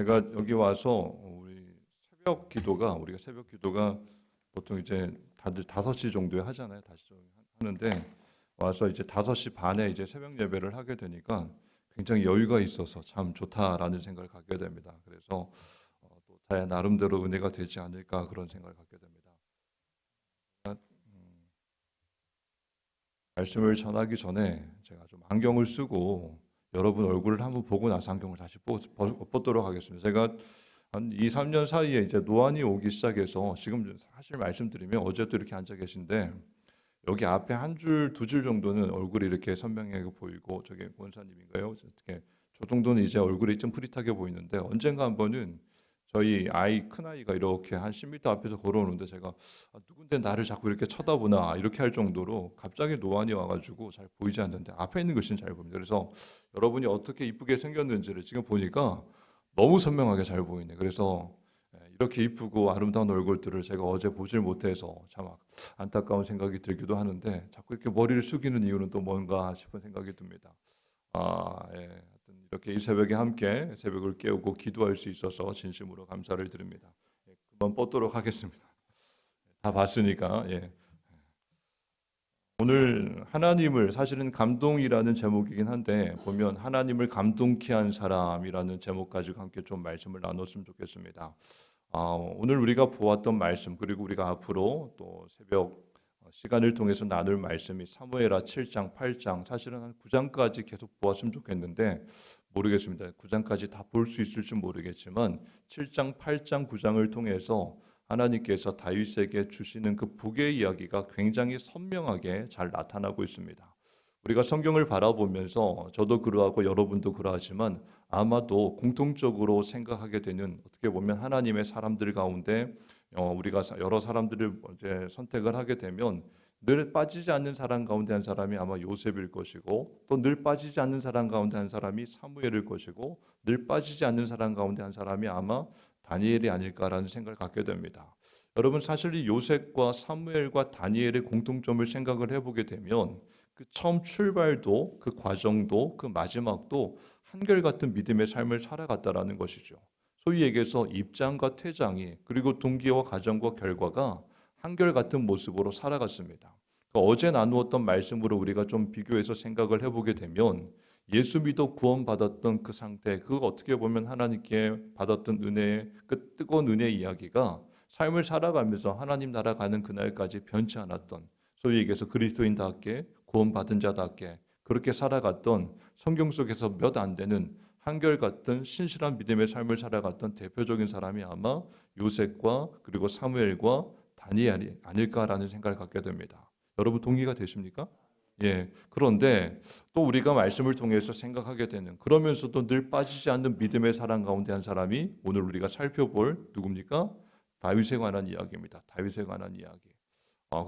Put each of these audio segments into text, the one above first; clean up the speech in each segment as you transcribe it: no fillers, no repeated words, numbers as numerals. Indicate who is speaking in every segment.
Speaker 1: 제가 여기 와서 우리가 새벽 기도가 보통 이제 다들 5시 정도에 하잖아요. 5시 정도에 하는데 와서 이제 5시 반에 이제 새벽 예배를 하게 되니까 굉장히 여유가 있어서 참 좋다라는 생각을 갖게 됩니다. 그래서 또 다의 나름대로 은혜가 되지 않을까 그런 생각을 갖게 됩니다. 음, 말씀을 전하기 전에 제가 좀 안경을 쓰고 여러분 얼굴을 한번 보고 나서 안경을 다시 벗도록 하겠습니다. 제가 한 2, 3년 사이에 이제 노안이 오기 시작해서 지금 사실 말씀드리면 어제도 이렇게 앉아 계신데 여기 앞에 한 줄, 2줄 정도는 얼굴이 이렇게 선명하게 보이고 저게 원사님인가요? 어떻게 저 정도는 이제 얼굴이 좀 프릿하게 보이는데 언젠가 한 번은 저희 큰 아이가 이렇게 한 10m 앞에서 걸어오는데 제가 누군데 나를 자꾸 이렇게 쳐다보나 이렇게 할 정도로 갑자기 노안이 와가지고 잘 보이지 않는데 앞에 있는 글씨는 잘 보입니다. 그래서 여러분이 어떻게 이쁘게 생겼는지를 지금 보니까 너무 선명하게 잘 보이네. 그래서 이렇게 이쁘고 아름다운 얼굴들을 제가 어제 보질 못해서 참 안타까운 생각이 들기도 하는데 자꾸 이렇게 머리를 숙이는 이유는 또 뭔가 싶은 생각이 듭니다. 하여튼 이렇게 이 새벽에 함께 새벽을 깨우고 기도할 수 있어서 진심으로 감사를 드립니다. 그만 뻗도록 하겠습니다. 다 봤으니까. 오늘 하나님을 사실은 감동이라는 제목이긴 한데 보면 하나님을 감동케 한 사람이라는 제목 가지고 함께 좀 말씀을 나눴으면 좋겠습니다. 오늘 우리가 보았던 말씀 그리고 우리가 앞으로 또 새벽 시간을 통해서 나눌 말씀이 사무엘하 7장, 8장 사실은 한 9장까지 계속 보았으면 좋겠는데 모르겠습니다. 9장까지 다 볼 수 있을지 모르겠지만 7장, 8장, 9장을 통해서 하나님께서 다윗에게 주시는 그 복의 이야기가 굉장히 선명하게 잘 나타나고 있습니다. 우리가 성경을 바라보면서 저도 그러하고 여러분도 그러하지만 아마도 공통적으로 생각하게 되는 어떻게 보면 하나님의 사람들 가운데 우리가 여러 사람들을 이제 선택을 하게 되면 늘 빠지지 않는 사람 가운데 한 사람이 아마 요셉일 것이고 또 늘 빠지지 않는 사람 가운데 한 사람이 사무엘일 것이고 늘 빠지지 않는 사람 가운데 한 사람이 아마 다니엘이 아닐까라는 생각을 갖게 됩니다. 여러분 사실 이 요셉과 사무엘과 다니엘의 공통점을 생각을 해보게 되면 그 처음 출발도 그 과정도 그 마지막도 한결같은 믿음의 삶을 살아갔다라는 것이죠. 소위 얘기해서 입장과 퇴장이 그리고 동기와 과정과 결과가 한결같은 모습으로 살아갔습니다. 그러니까 어제 나누었던 말씀으로 우리가 좀 비교해서 생각을 해보게 되면 예수 믿어 구원받았던 그 상태, 그거 어떻게 보면 하나님께 받았던 은혜의 그 뜨거운 은혜 이야기가 삶을 살아가면서 하나님 나라 가는 그날까지 변치 않았던 소위 얘기해서 그리스도인답게 구원받은 자답게 그렇게 살아갔던 성경 속에서 몇 안 되는 한결같은 신실한 믿음의 삶을 살아갔던 대표적인 사람이 아마 요셉과 그리고 사무엘과 다니엘이 아닐까라는 생각을 갖게 됩니다. 여러분 동의가 되십니까? 그런데 또 우리가 말씀을 통해서 생각하게 되는 그러면서도 늘 빠지지 않는 믿음의 사람 가운데 한 사람이 오늘 우리가 살펴볼 누굽니까? 다윗에 관한 이야기입니다. 다윗에 관한 이야기.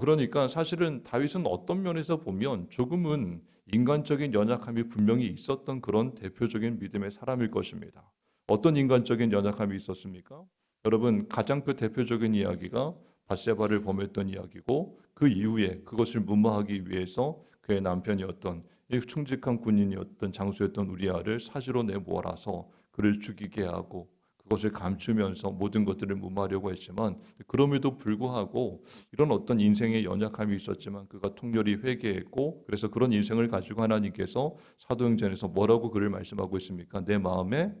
Speaker 1: 그러니까 사실은 다윗은 어떤 면에서 보면 조금은 인간적인 연약함이 분명히 있었던 그런 대표적인 믿음의 사람일 것입니다. 어떤 인간적인 연약함이 있었습니까? 여러분 가장 그 대표적인 이야기가 밧세바를 범했던 이야기고 그 이후에 그것을 무마하기 위해서 그의 남편이었던 이 충직한 군인이었던 장수였던 우리아를 사지로 내몰아서 그를 죽이게 하고 그것을 감추면서 모든 것들을 무마하려고 했지만 그럼에도 불구하고 이런 어떤 인생의 연약함이 있었지만 그가 통렬히 회개했고 그래서 그런 인생을 가지고 하나님께서 사도행전에서 뭐라고 그를 말씀하고 있습니까? 내 마음에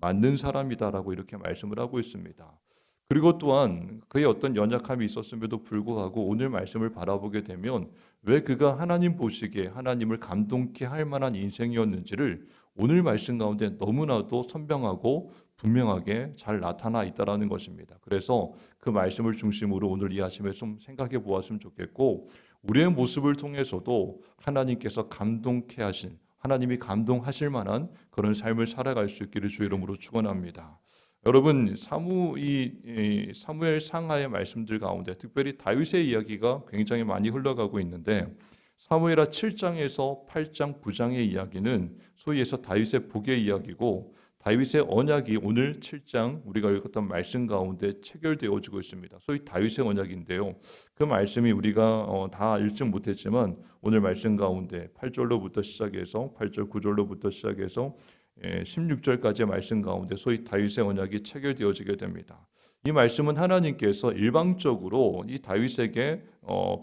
Speaker 1: 맞는 사람이다라고 이렇게 말씀을 하고 있습니다. 그리고 또한 그의 어떤 연약함이 있었음에도 불구하고 오늘 말씀을 바라보게 되면 왜 그가 하나님 보시기에 하나님을 감동케 할 만한 인생이었는지를 오늘 말씀 가운데 너무나도 선명하고 분명하게 잘 나타나 있다라는 것입니다. 그래서 그 말씀을 중심으로 오늘 이 아침에 좀 생각해 보았으면 좋겠고 우리의 모습을 통해서도 하나님께서 감동케 하신 하나님이 감동하실 만한 그런 삶을 살아갈 수 있기를 주 이름으로 축원합니다. 여러분 사무엘 상하의 말씀들 가운데 특별히 다윗의 이야기가 굉장히 많이 흘러가고 있는데 사무엘하 7장에서 8장, 9장의 이야기는 소위 해서 다윗의 복의 이야기고 다윗의 언약이 오늘 7장 우리가 읽었던 말씀 가운데 체결되어지고 있습니다. 소위 다윗의 언약인데요. 그 말씀이 우리가 다 읽지 못했지만 오늘 말씀 가운데 8절로부터 시작해서 8절, 9절로부터 시작해서 16절까지의 말씀 가운데 소위 다윗의 언약이 체결되어지게 됩니다. 이 말씀은 하나님께서 일방적으로 이 다윗에게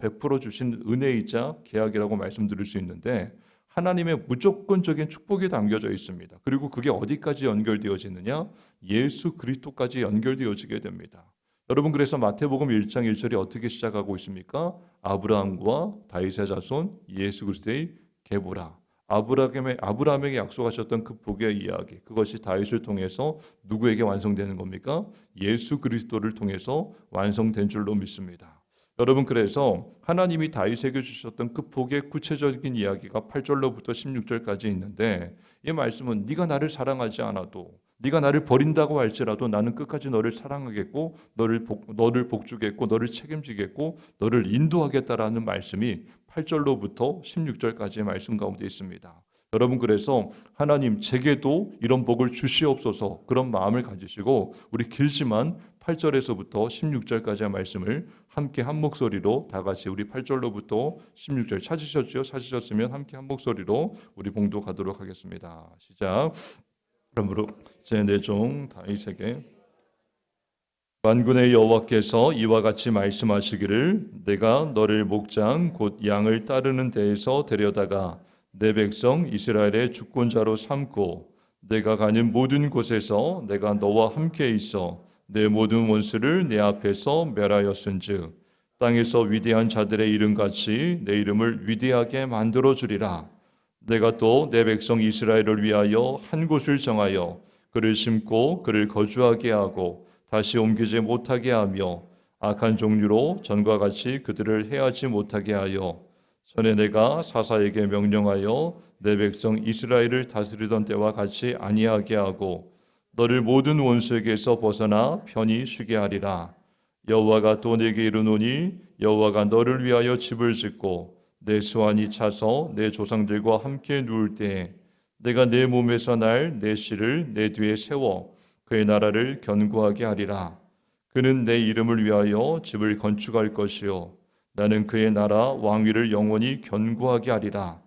Speaker 1: 베풀어 주신 은혜이자 계약이라고 말씀드릴 수 있는데 하나님의 무조건적인 축복이 담겨져 있습니다. 그리고 그게 어디까지 연결되어지느냐? 예수 그리스도까지 연결되어지게 됩니다. 여러분 그래서 마태복음 1장 1절이 어떻게 시작하고 있습니까? 아브라함과 다윗의 자손 예수 그리스도의 계보라. 아브라함에게 약속하셨던 그 복의 이야기, 그것이 다윗을 통해서 누구에게 완성되는 겁니까? 예수 그리스도를 통해서 완성된 줄로 믿습니다. 여러분 그래서 하나님이 다윗에게 주셨던 그 복의 구체적인 이야기가 8절로부터 16절까지 있는데 이 말씀은 네가 나를 사랑하지 않아도 네가 나를 버린다고 할지라도 나는 끝까지 너를 사랑하겠고 너를 복주겠고 너를 책임지겠고 너를 인도하겠다라는 말씀이 8절로부터 16절까지의 말씀 가운데 있습니다. 여러분 그래서 하나님 제게도 이런 복을 주시옵소서 그런 마음을 가지시고 우리 길지만 8절에서부터 16절까지의 말씀을 함께 한 목소리로 다 같이 우리 8절로부터 16절 찾으셨죠? 찾으셨으면 함께 한 목소리로 우리 봉독하도록 하겠습니다. 시작. 그러므로 제 내 종 다윗에게 만군의 여호와께서 이와 같이 말씀하시기를 내가 너를 목장 곧 양을 따르는 데에서 데려다가 내 백성 이스라엘의 주권자로 삼고 내가 가는 모든 곳에서 내가 너와 함께 있어 내 모든 원수를 내 앞에서 멸하였은즉 땅에서 위대한 자들의 이름같이 내 이름을 위대하게 만들어 주리라. 내가 또 내 백성 이스라엘을 위하여 한 곳을 정하여 그를 심고 그를 거주하게 하고 다시 옮기지 못하게 하며 악한 종류로 전과 같이 그들을 해하지 못하게 하여 전에 내가 사사에게 명령하여 내 백성 이스라엘을 다스리던 때와 같이 아니하게 하고 너를 모든 원수에게서 벗어나 편히 쉬게 하리라. 여호와가 또 내게 이르노니 여호와가 너를 위하여 집을 짓고 내 수완이 차서 내 조상들과 함께 누울 때에 내가 내 몸에서 날 내 씨를 내 뒤에 세워 그의 나라를 견고하게 하리라. 그는 내 이름을 위하여 집을 건축할 것이요 나는 그의 나라 왕위를 영원히 견고하게 하리라.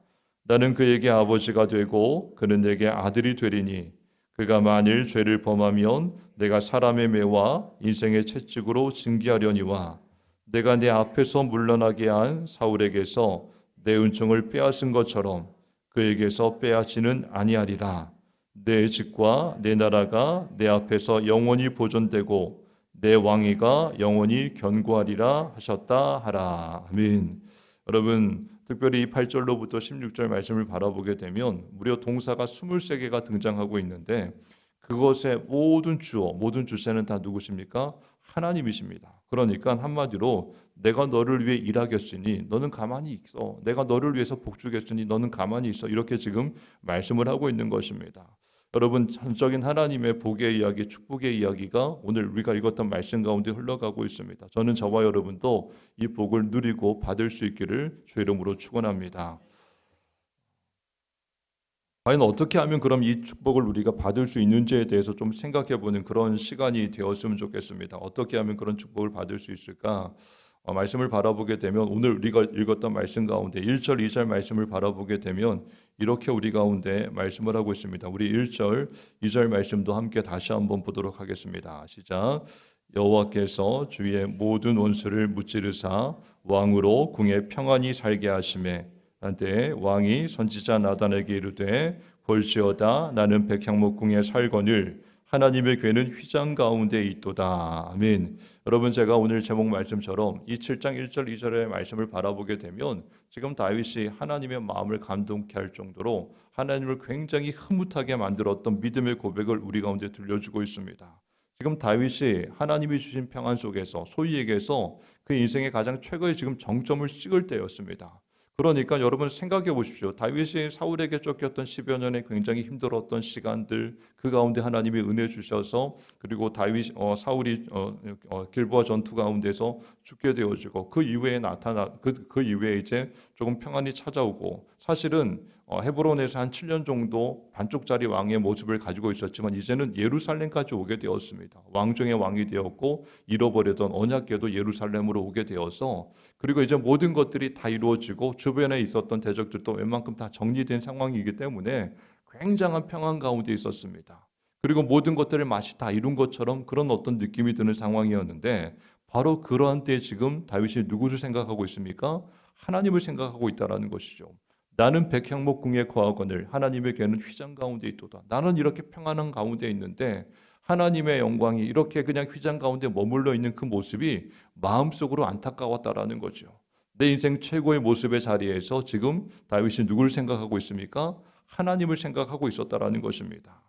Speaker 1: 나는 그에게 아버지가 되고 그는 내게 아들이 되리니 그가 만일 죄를 범하면 내가 사람의 매와 인생의 채찍으로 징계하려니와 내가 내 앞에서 물러나게 한 사울에게서 내 은총을 빼앗은 것처럼 그에게서 빼앗지는 아니하리라. 내 집과 내 나라가 내 앞에서 영원히 보존되고 내 왕위가 영원히 견고하리라 하셨다 하라. 아멘. 여러분 특별히 이 8절로부터 16절 말씀을 바라보게 되면 무려 동사가 23개가 등장하고 있는데 그것의 모든 주어, 모든 주체는 다 누구십니까? 하나님이십니다. 그러니까 한마디로 내가 너를 위해 일하겠으니 너는 가만히 있어. 내가 너를 위해서 복주겠으니 너는 가만히 있어. 이렇게 지금 말씀을 하고 있는 것입니다. 여러분 전적인 하나님의 복의 이야기, 축복의 이야기가 오늘 우리가 읽었던 말씀 가운데 흘러가고 있습니다. 저는 저와 여러분도 이 복을 누리고 받을 수 있기를 주의 이름으로 축원합니다. 과연 어떻게 하면 그럼 이 축복을 우리가 받을 수 있는지에 대해서 좀 생각해보는 그런 시간이 되었으면 좋겠습니다. 어떻게 하면 그런 축복을 받을 수 있을까? 말씀을 바라보게 되면 오늘 우리가 읽었던 말씀 가운데 1절, 2절 말씀을 바라보게 되면 이렇게 우리 가운데 말씀을 하고 있습니다. 우리 1절, 2절 말씀도 함께 다시 한번 보도록 하겠습니다. 시작. 여호와께서 주의 모든 원수를 무찌르사 왕으로 궁에 평안히 살게 하시매 한때 왕이 선지자 나단에게 이르되 볼지어다 나는 백향목궁에 살거늘 하나님의 괴는 휘장 가운데 있도다. 아멘. 여러분 제가 오늘 제목 말씀처럼 이 7장 1절 2절의 말씀을 바라보게 되면 지금 다윗이 하나님의 마음을 감동케 할 정도로 하나님을 굉장히 흐뭇하게 만들었던 믿음의 고백을 우리 가운데 들려주고 있습니다. 지금 다윗이 하나님이 주신 평안 속에서 소위 얘기해서 그 인생의 가장 최고의 지금 정점을 찍을 때였습니다. 그러니까 여러분 생각해 보십시오. 다윗이 사울에게 쫓겼던 10여 년의 굉장히 힘들었던 시간들 그 가운데 하나님이 은혜 주셔서 그리고 사울이 길보아 전투 가운데서 죽게 되어지고 그 이후에 그 이후에 이제 조금 평안이 찾아오고 사실은 헤브론에서 한 7년 정도 반쪽짜리 왕의 모습을 가지고 있었지만 이제는 예루살렘까지 오게 되었습니다. 왕 중의 왕이 되었고 잃어버리던 언약궤도 예루살렘으로 오게 되어서 그리고 이제 모든 것들이 다 이루어지고 주변에 있었던 대적들도 웬만큼 다 정리된 상황이기 때문에 굉장한 평안 가운데 있었습니다. 그리고 모든 것들을 마치 다 이룬 것처럼 그런 어떤 느낌이 드는 상황이었는데 바로 그러한 때에 지금 다윗이 누구를 생각하고 있습니까? 하나님을 생각하고 있다라는 것이죠. 나는 백향목궁에 거하거늘 하나님에게는 휘장 가운데 있도다. 나는 이렇게 평안한 가운데 있는데 하나님의 영광이 이렇게 그냥 휘장 가운데 머물러 있는 그 모습이 마음속으로 안타까웠다라는 거죠. 내 인생 최고의 모습의 자리에서 지금 다윗이 누구를 생각하고 있습니까? 하나님을 생각하고 있었다라는 것입니다.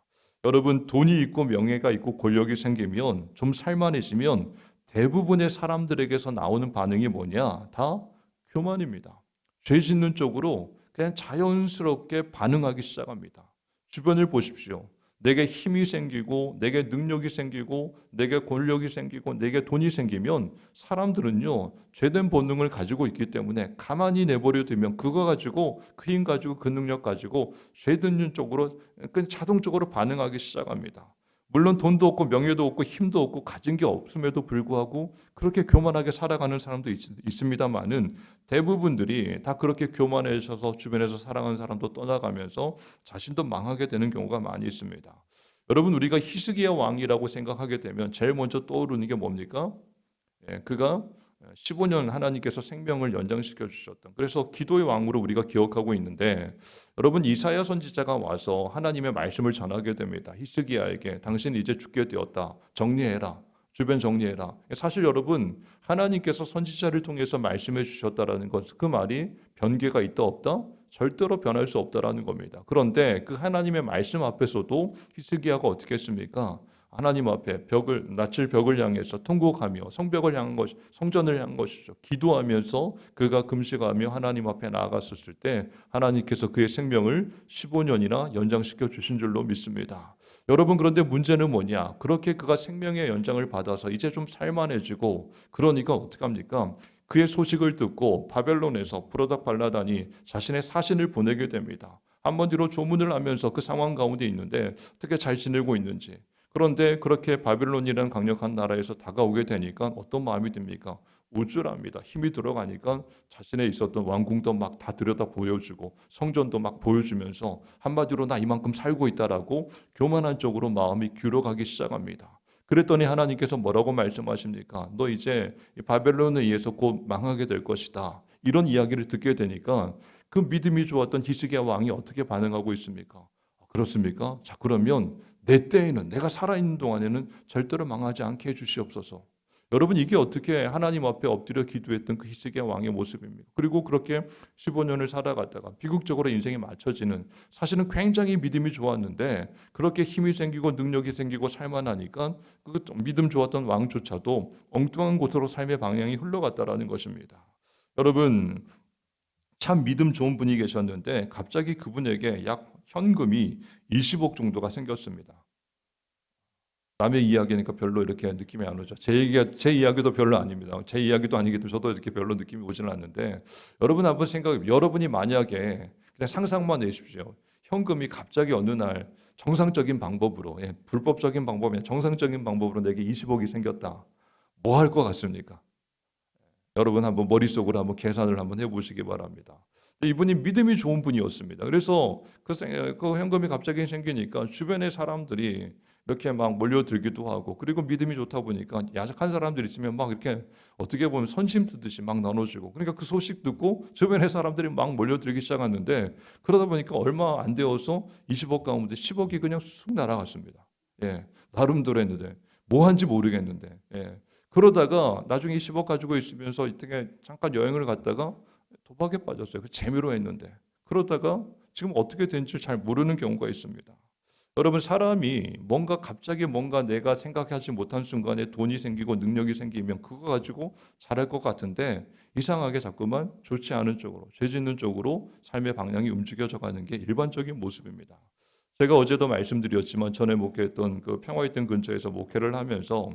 Speaker 1: 여러분, 돈이 있고 명예가 있고 권력이 생기면 좀 살만해지면 대부분의 사람들에게서 나오는 반응이 뭐냐? 다 교만입니다. 죄 짓는 쪽으로 그냥 자연스럽게 반응하기 시작합니다. 주변을 보십시오. 내게 힘이 생기고 내게 능력이 생기고 내게 권력이 생기고 내게 돈이 생기면 사람들은요 죄된 본능을 가지고 있기 때문에 가만히 내버려 두면 그거 가지고 그 힘 가지고 그 능력 가지고 죄 짓는 쪽으로 그냥 자동적으로 반응하기 시작합니다. 물론 돈도 없고 명예도 없고 힘도 없고 가진 게 없음에도 불구하고 그렇게 교만하게 살아가는 사람도 있습니다만은 대부분들이 다 그렇게 교만해져서 주변에서 사랑하는 사람도 떠나가면서 자신도 망하게 되는 경우가 많이 있습니다. 여러분, 우리가 히스기야 왕이라고 생각하게 되면 제일 먼저 떠오르는 게 뭡니까? 그가 15년 하나님께서 생명을 연장시켜 주셨던, 그래서 기도의 왕으로 우리가 기억하고 있는데, 여러분 이사야 선지자가 와서 하나님의 말씀을 전하게 됩니다. 히스기야에게 당신 이제 죽게 되었다. 정리해라. 주변 정리해라. 사실 여러분 하나님께서 선지자를 통해서 말씀해 주셨다라는 것, 그 말이 변개가 있다 없다? 절대로 변할 수 없다라는 겁니다. 그런데 그 하나님의 말씀 앞에서도 히스기야가 어떻게 했습니까? 하나님 앞에 낯을 벽을 향해서 통곡하며 성벽을 향한 것, 성전을 향한 것이죠. 기도하면서 그가 금식하며 하나님 앞에 나아갔었을 때 하나님께서 그의 생명을 15년이나 연장시켜 주신 줄로 믿습니다. 여러분, 그런데 문제는 뭐냐? 그렇게 그가 생명의 연장을 받아서 이제 좀 살만해지고 그러니까 어떻게 합니까? 그의 소식을 듣고 바벨론에서 브로닥 발라단이 자신의 사신을 보내게 됩니다. 한번 뒤로 조문을 하면서 그 상황 가운데 있는데 어떻게 잘 지내고 있는지. 그런데 그렇게 바벨론이라는 강력한 나라에서 다가오게 되니까 어떤 마음이 듭니까? 우쭐합니다. 힘이 들어가니까 자신의 있었던 왕궁도 막 다 들여다 보여주고 성전도 막 보여주면서 한마디로 나 이만큼 살고 있다라고 교만한 쪽으로 마음이 기울어가기 시작합니다. 그랬더니 하나님께서 뭐라고 말씀하십니까? 너 이제 바벨론에 의해서 곧 망하게 될 것이다. 이런 이야기를 듣게 되니까 그 믿음이 좋았던 히스기야 왕이 어떻게 반응하고 있습니까? 그렇습니까? 자, 그러면 내 때에는, 내가 살아있는 동안에는 절대로 망하지 않게 해주시옵소서. 여러분, 이게 어떻게 하나님 앞에 엎드려 기도했던 그 히스기야 왕의 모습입니다. 그리고 그렇게 15년을 살아갔다가 비극적으로 인생이 맞춰지는, 사실은 굉장히 믿음이 좋았는데 그렇게 힘이 생기고 능력이 생기고 살만하니까 그 믿음 좋았던 왕조차도 엉뚱한 곳으로 삶의 방향이 흘러갔다라는 것입니다. 여러분, 참 믿음 좋은 분이 계셨는데 갑자기 그분에게 약 현금이 20억 정도가 생겼습니다. 남의 이야기니까 별로 이렇게 느낌이 안 오죠. 제 이야기도 별로 아닙니다. 제 이야기도 아니기 때문에 저도 이렇게 별로 느낌이 오지는 않는데, 여러분 한번 생각해, 여러분이 만약에 그냥 상상만 해주십시오. 현금이 갑자기 어느 날 정상적인 방법으로, 불법적인 방법이 정상적인 방법으로 내게 20억이 생겼다. 뭐 할 것 같습니까? 여러분 한번 머릿속으로 한번 계산을 한번 해보시기 바랍니다. 이분이 믿음이 좋은 분이었습니다. 그래서 그 현금이 갑자기 생기니까 주변의 사람들이 이렇게 막 몰려들기도 하고, 그리고 믿음이 좋다 보니까 야속한 사람들이 있으면 막 이렇게 어떻게 보면 선심 뜨듯이 막 나눠주고, 그러니까 그 소식 듣고 주변의 사람들이 막 몰려들기 시작하는데, 그러다 보니까 얼마 안 되어서 20억 가운데 10억이 그냥 쑥 날아갔습니다. 나름대로 했는데 뭐 한지 모르겠는데, 그러다가 나중에 10억 가지고 있으면서 이렇게 잠깐 여행을 갔다가 도박에 빠졌어요. 그 재미로 했는데. 그러다가 지금 어떻게 된지 잘 모르는 경우가 있습니다. 여러분, 사람이 갑자기 뭔가 내가 생각하지 못한 순간에 돈이 생기고 능력이 생기면 그거 가지고 잘할 것 같은데 이상하게 자꾸만 좋지 않은 쪽으로, 죄 짓는 쪽으로 삶의 방향이 움직여져 가는 게 일반적인 모습입니다. 제가 어제도 말씀드렸지만 전에 목회했던 그 평화의 댐 근처에서 목회를 하면서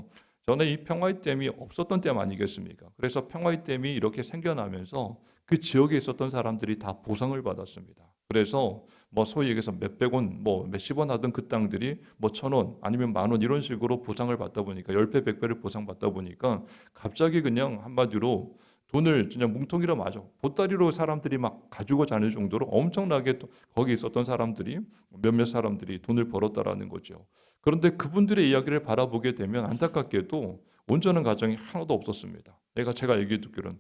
Speaker 1: 저는 이 평화의 댐이 없었던 댐 아니겠습니까? 그래서 평화의 댐이 이렇게 생겨나면서 그 지역에 있었던 사람들이 다 보상을 받았습니다. 그래서 뭐 소위 얘기해서 몇백 원, 뭐 몇십 원 하던 그 땅들이 뭐 천 원 아니면 만 원 이런 식으로 보상을 받다 보니까 10배, 100배를 보상받다 보니까 갑자기 그냥 한마디로 돈을 그냥 뭉텅이로 맞아 보따리로 사람들이 막 가지고 자는 정도로 엄청나게 또 거기 있었던 사람들이 몇몇 사람들이 돈을 벌었다라는 거죠. 그런데 그분들의 이야기를 바라보게 되면 안타깝게도 온전한 가정이 하나도 없었습니다. 제가 얘기 듣기로는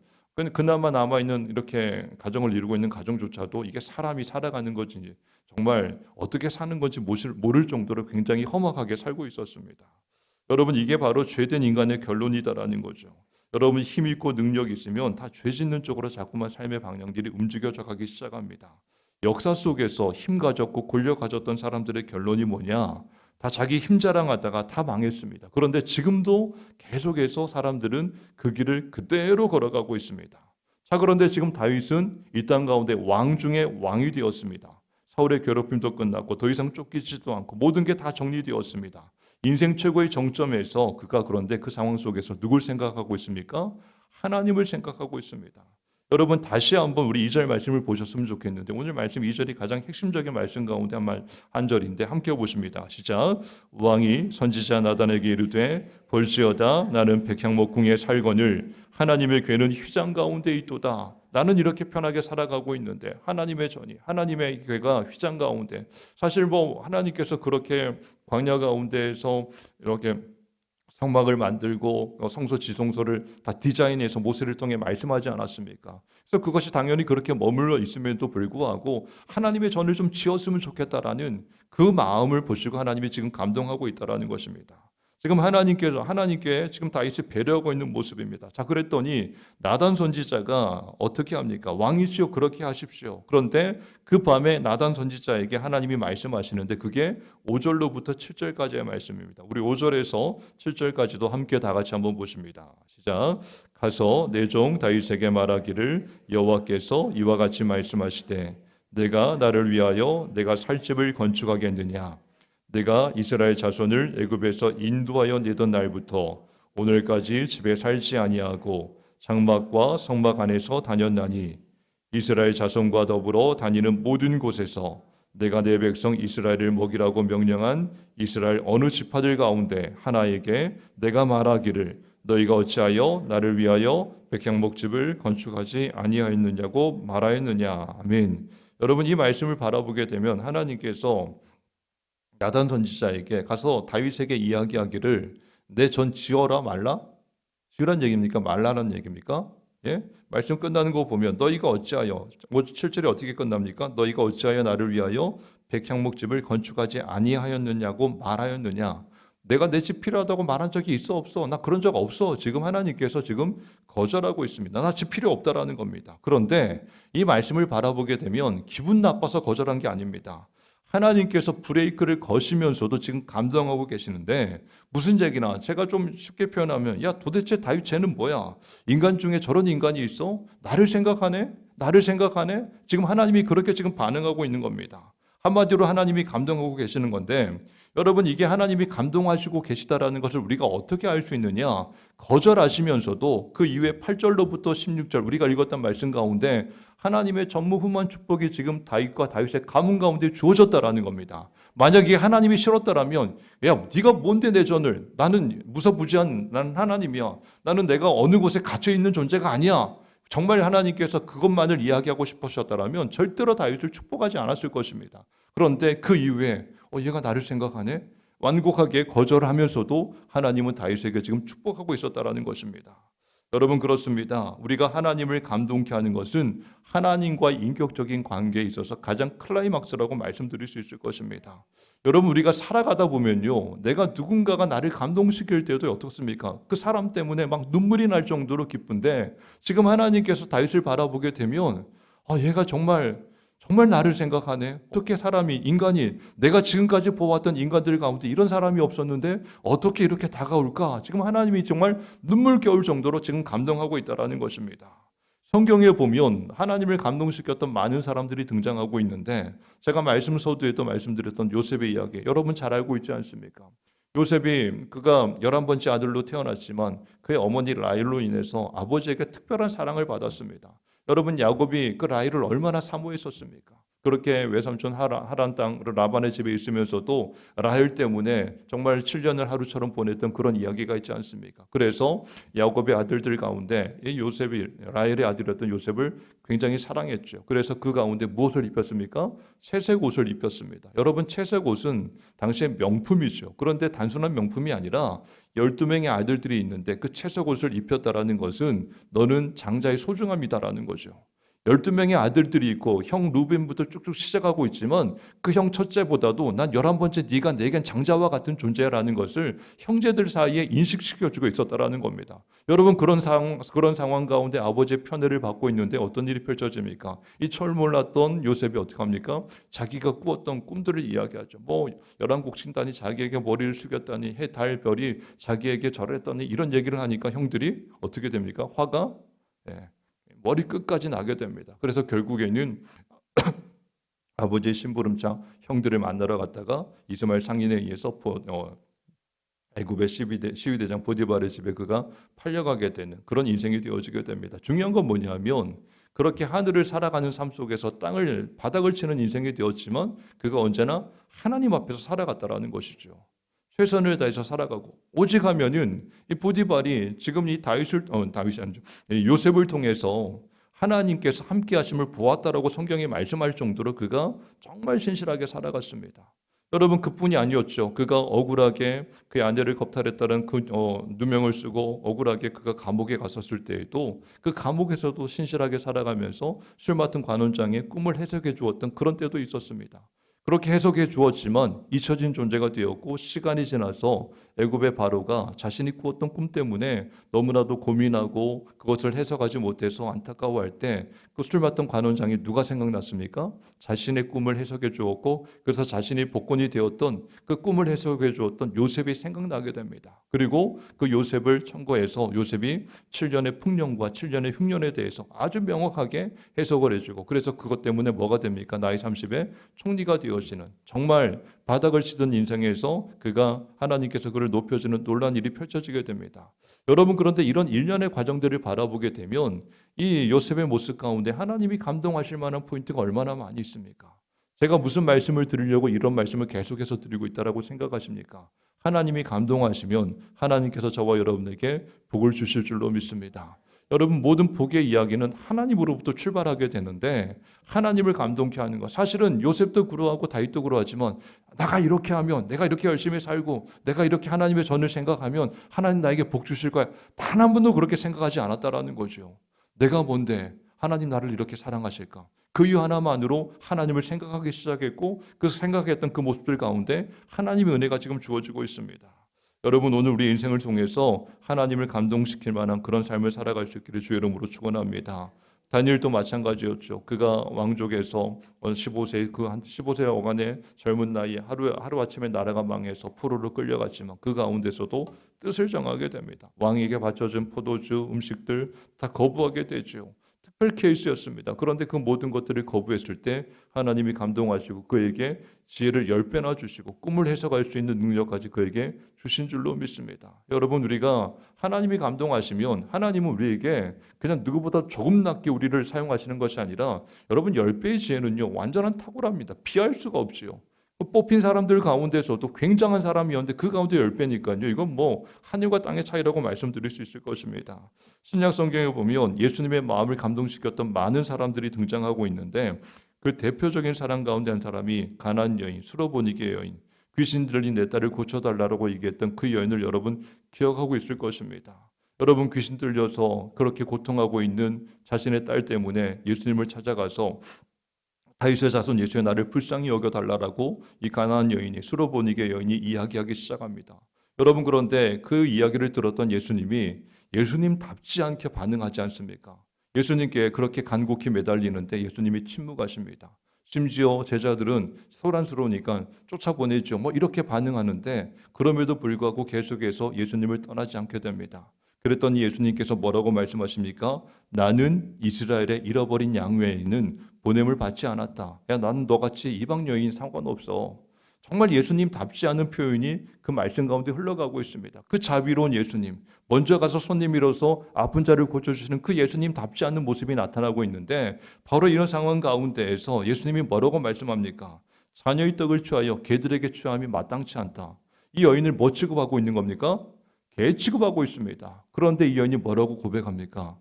Speaker 1: 그나마 남아 있는 이렇게 가정을 이루고 있는 가정조차도 이게 사람이 살아가는 건지 정말 어떻게 사는 건지 모를 정도로 굉장히 험악하게 살고 있었습니다. 여러분 이게 바로 죄된 인간의 결론이다라는 거죠. 여러분 힘 있고 능력이 있으면 다 죄 짓는 쪽으로 자꾸만 삶의 방향들이 움직여져 가기 시작합니다. 역사 속에서 힘 가졌고 권력 가졌던 사람들의 결론이 뭐냐? 다 자기 힘 자랑하다가 다 망했습니다. 그런데 지금도 계속해서 사람들은 그 길을 그대로 걸어가고 있습니다. 자, 그런데 지금 다윗은 이 땅 가운데 왕 중에 왕이 되었습니다. 사울의 괴롭힘도 끝났고 더 이상 쫓기지도 않고 모든 게 다 정리되었습니다. 인생 최고의 정점에서 그가 그런데 그 상황 속에서 누굴 생각하고 있습니까? 하나님을 생각하고 있습니다. 여러분 다시 한번 우리 2절 말씀을 보셨으면 좋겠는데 오늘 말씀 2절이 가장 핵심적인 말씀 가운데 한 절인데 함께 보십니다. 시작. 왕이 선지자 나단에게 이르되 볼지어다 나는 백향목궁에 살거늘 하나님의 궤는 휘장 가운데 있도다. 나는 이렇게 편하게 살아가고 있는데 하나님의 전이 하나님의 궤가 휘장 가운데 사실 하나님께서 그렇게 광야 가운데에서 이렇게 성막을 만들고 성소 지성소를 다 디자인해서 모세를 통해 말씀하지 않았습니까? 그래서 그것이 당연히 그렇게 머물러 있음에도 불구하고 하나님의 전을 좀 지었으면 좋겠다라는 그 마음을 보시고 하나님이 지금 감동하고 있다라는 것입니다. 지금 하나님께 지금 다윗이 배려하고 있는 모습입니다. 자, 그랬더니 나단 선지자가 어떻게 합니까? 왕이시여 그렇게 하십시오. 그런데 그 밤에 나단 선지자에게 하나님이 말씀하시는데 그게 5절로부터 7절까지의 말씀입니다. 우리 5절에서 7절까지도 함께 다 같이 한번 보십니다. 시작. 가서 내 종 다윗에게 말하기를 여호와께서 이와 같이 말씀하시되 내가 나를 위하여 내가 살 집을 건축하겠느냐 내가 이스라엘 자손을 애굽에서 인도하여 내던 날부터 오늘까지 집에 살지 아니하고 장막과 성막 안에서 다녔나니 이스라엘 자손과 더불어 다니는 모든 곳에서 내가 내 백성 이스라엘을 먹이라고 명령한 이스라엘 어느 지파들 가운데 하나에게 내가 말하기를 너희가 어찌하여 나를 위하여 백향목집을 건축하지 아니하였느냐고 말하였느냐. 아멘. 여러분 이 말씀을 바라보게 되면 하나님께서 나단 선지자에게 가서 다윗에게 이야기하기를 내 전 지어라 말라? 지으란 얘기입니까? 말라는 얘기입니까? 예? 말씀 끝나는 거 보면 너희가 어찌하여 7절에 어떻게 끝납니까? 너희가 어찌하여 나를 위하여 백향목집을 건축하지 아니하였느냐고 말하였느냐? 내가 내 집 필요하다고 말한 적이 있어 없어? 나 그런 적 없어. 지금 하나님께서 지금 거절하고 있습니다. 나 집 필요 없다라는 겁니다. 그런데 이 말씀을 바라보게 되면 기분 나빠서 거절한 게 아닙니다. 하나님께서 브레이크를 거시면서도 지금 감동하고 계시는데 무슨 얘기나 제가 좀 쉽게 표현하면 야 도대체 다윗 쟤는 뭐야? 인간 중에 저런 인간이 있어? 나를 생각하네? 나를 생각하네? 지금 하나님이 그렇게 지금 반응하고 있는 겁니다. 한마디로 하나님이 감동하고 계시는 건데 여러분 이게 하나님이 감동하시고 계시다라는 것을 우리가 어떻게 알 수 있느냐? 거절하시면서도 그 이후에 8절로부터 16절 우리가 읽었던 말씀 가운데 하나님의 전무후무한 축복이 지금 다윗과 다윗의 가문 가운데 주어졌다라는 겁니다. 만약에 하나님이 싫었다라면 야 네가 뭔데 내 전을 나는 무서부지한 나는 하나님이야. 나는 내가 어느 곳에 갇혀 있는 존재가 아니야. 정말 하나님께서 그것만을 이야기하고 싶으셨다라면 절대로 다윗을 축복하지 않았을 것입니다. 그런데 그 이후에 얘가 나를 생각하네? 완곡하게 거절하면서도 하나님은 다윗에게 지금 축복하고 있었다라는 것입니다. 여러분 그렇습니다. 우리가 하나님을 감동케 하는 것은 하나님과의 인격적인 관계에 있어서 가장 클라이막스라고 말씀드릴 수 있을 것입니다. 여러분 우리가 살아가다 보면요. 내가 누군가가 나를 감동시킬 때도 어떻습니까? 그 사람 때문에 막 눈물이 날 정도로 기쁜데 지금 하나님께서 다윗을 바라보게 되면 얘가 정말 나를 생각하네. 어떻게 사람이 인간이 내가 지금까지 보았던 인간들 가운데 이런 사람이 없었는데 어떻게 이렇게 다가올까? 지금 하나님이 정말 눈물겨울 정도로 지금 감동하고 있다라는 것입니다. 성경에 보면 하나님을 감동시켰던 많은 사람들이 등장하고 있는데 제가 말씀 서두에도 말씀드렸던 요셉의 이야기 여러분 잘 알고 있지 않습니까? 요셉이 그가 11번째 아들로 태어났지만 그의 어머니 라헬로 인해서 아버지에게 특별한 사랑을 받았습니다. 여러분 야곱이 그 라헬을 얼마나 사모했었습니까? 그렇게 외삼촌 하란 땅 라반의 집에 있으면서도 라헬 때문에 정말 7년을 하루처럼 보냈던 그런 이야기가 있지 않습니까? 그래서 야곱의 아들들 가운데 이 요셉이 라헬의 아들이었던 요셉을 굉장히 사랑했죠. 그래서 그 가운데 무엇을 입혔습니까? 채색 옷을 입혔습니다. 여러분, 채색 옷은 당시의 명품이죠. 그런데 단순한 명품이 아니라 12명의 아들들이 있는데 그 채색 옷을 입혔다라는 것은 너는 장자의 소중함이다라는 거죠. 12명의 아들들이 있고 형 루벤부터 쭉쭉 시작하고 있지만 그 형 첫째보다도 난 11번째 네가 내겐 장자와 같은 존재라는 것을 형제들 사이에 인식시켜주고 있었다라는 겁니다. 여러분, 그런 상황 가운데 아버지의 편애를 받고 있는데 어떤 일이 펼쳐집니까? 이 철몰랐던 요셉이 어떻게 합니까? 자기가 꾸었던 꿈들을 이야기하죠. 뭐 11곡 신다니, 자기에게 머리를 숙였다니, 해, 달, 별이 자기에게 절했다니, 이런 얘기를 하니까 형들이 어떻게 됩니까? 화가 머리 끝까지 나게 됩니다. 그래서 결국에는 아버지의 심부름장 형들을 만나러 갔다가 이스마엘 상인에 의해서 애굽의 시위대장 보디발의 집에 그가 팔려가게 되는 그런 인생이 되어지게 됩니다. 중요한 건 뭐냐면 그렇게 하늘을 살아가는 삶 속에서 바닥을 치는 인생이 되었지만 그가 언제나 하나님 앞에서 살아갔다라는 것이죠. 최선을 다해서 살아가고 오직 하면은 이 보디발이 지금 이 다윗이 아니죠. 요셉을 통해서 하나님께서 함께 하심을 보았다라고 성경이 말씀할 정도로 그가 정말 신실하게 살아갔습니다. 여러분, 그뿐이 아니었죠. 그가 억울하게 그의 아내를 겁탈했다는 그 누명을 쓰고 억울하게 그가 감옥에 갔었을 때에도 그 감옥에서도 신실하게 살아가면서 술 맡은 관원장의 꿈을 해석해 주었던 그런 때도 있었습니다. 그렇게 해석해 주었지만 잊혀진 존재가 되었고 시간이 지나서 애굽의 바로가 자신이 꾸었던 꿈 때문에 너무나도 고민하고 그것을 해석하지 못해서 안타까워할 때 그 술 맡던 관원장이 누가 생각났습니까? 자신의 꿈을 해석해 주었고 그래서 자신이 복권이 되었던 그 꿈을 해석해 주었던 요셉이 생각나게 됩니다. 그리고 그 요셉을 청구해서 요셉이 7년의 풍년과 7년의 흉년에 대해서 아주 명확하게 해석을 해주고 그래서 그것 때문에 뭐가 됩니까? 나이 30에 총리가 되어지는 정말 바닥을 치던 인생에서 그가 하나님께서 그를 높여주는 놀라운 일이 펼쳐지게 됩니다. 여러분, 그런데 이런 일련의 과정들을 바라보게 되면 이 요셉의 모습 가운데 하나님이 감동하실 만한 포인트가 얼마나 많이 있습니까? 제가 무슨 말씀을 드리려고 이런 말씀을 계속해서 드리고 있다라고 생각하십니까? 하나님이 감동하시면 하나님께서 저와 여러분에게 복을 주실 줄로 믿습니다. 여러분, 모든 복의 이야기는 하나님으로부터 출발하게 되는데 하나님을 감동케 하는 것, 사실은 요셉도 그러하고 다윗도 그러하지만 내가 이렇게 하면, 내가 이렇게 열심히 살고 내가 이렇게 하나님의 전을 생각하면 하나님 나에게 복 주실 거야, 단 한 번도 그렇게 생각하지 않았다라는 거죠. 내가 뭔데 하나님 나를 이렇게 사랑하실까? 그 이유 하나만으로 하나님을 생각하기 시작했고 그 생각했던 그 모습들 가운데 하나님의 은혜가 지금 주어지고 있습니다. 여러분, 오늘 우리 인생을 통해서 하나님을 감동시킬 만한 그런 삶을 살아갈 수 있기를 주의 이름으로 축원합니다. 다니엘도 마찬가지였죠. 그가 왕족에서 15세 어간의 젊은 나이에 하루아침에 나라가 망해서 포로로 끌려갔지만 그 가운데서도 뜻을 정하게 됩니다. 왕에게 바쳐준 포도주, 음식들 다 거부하게 되죠. 특별 케이스였습니다. 그런데 그 모든 것들을 거부했을 때 하나님이 감동하시고 그에게 지혜를 10배나 주시고 꿈을 해석할 수 있는 능력까지 그에게 주신 줄로 믿습니다. 여러분, 우리가 하나님이 감동하시면 하나님은 우리에게 그냥 누구보다 조금 낮게 우리를 사용하시는 것이 아니라 여러분 10배의 지혜는요 완전한 탁월합니다. 피할 수가 없지요. 뽑힌 사람들 가운데서도 굉장한 사람이었는데 그 가운데 10배니까요. 이건 뭐 하늘과 땅의 차이라고 말씀드릴 수 있을 것입니다. 신약 성경에 보면 예수님의 마음을 감동시켰던 많은 사람들이 등장하고 있는데 그 대표적인 사람 가운데 한 사람이 가나안 여인, 수로보니게 여인, 귀신 들린 내 딸을 고쳐달라고 얘기했던 그 여인을 여러분 기억하고 있을 것입니다. 여러분, 귀신 들려서 그렇게 고통하고 있는 자신의 딸 때문에 예수님을 찾아가서 다윗의 자손 예수의 나를 불쌍히 여겨달라고 이 가나안 여인이, 수로보니게 여인이 이야기하기 시작합니다. 여러분, 그런데 그 이야기를 들었던 예수님이 예수님답지 않게 반응하지 않습니까? 예수님께 그렇게 간곡히 매달리는데 예수님이 침묵하십니다. 심지어 제자들은 소란스러우니까 쫓아보내죠. 뭐 이렇게 반응하는데 그럼에도 불구하고 계속해서 예수님을 떠나지 않게 됩니다. 그랬더니 예수님께서 뭐라고 말씀하십니까? 나는 이스라엘의 잃어버린 양 외에는 보냄을 받지 않았다. 야, 나는 너같이 이방 여인 상관없어. 정말 예수님답지 않은 표현이 그 말씀 가운데 흘러가고 있습니다. 그 자비로운 예수님, 먼저 가서 손 내밀어서 아픈 자를 고쳐주시는 그 예수님답지 않은 모습이 나타나고 있는데 바로 이런 상황 가운데에서 예수님이 뭐라고 말씀합니까? 자녀의 떡을 취하여 개들에게 취함이 마땅치 않다. 이 여인을 뭐 취급하고 있는 겁니까? 개 취급하고 있습니다. 그런데 이 여인이 뭐라고 고백합니까?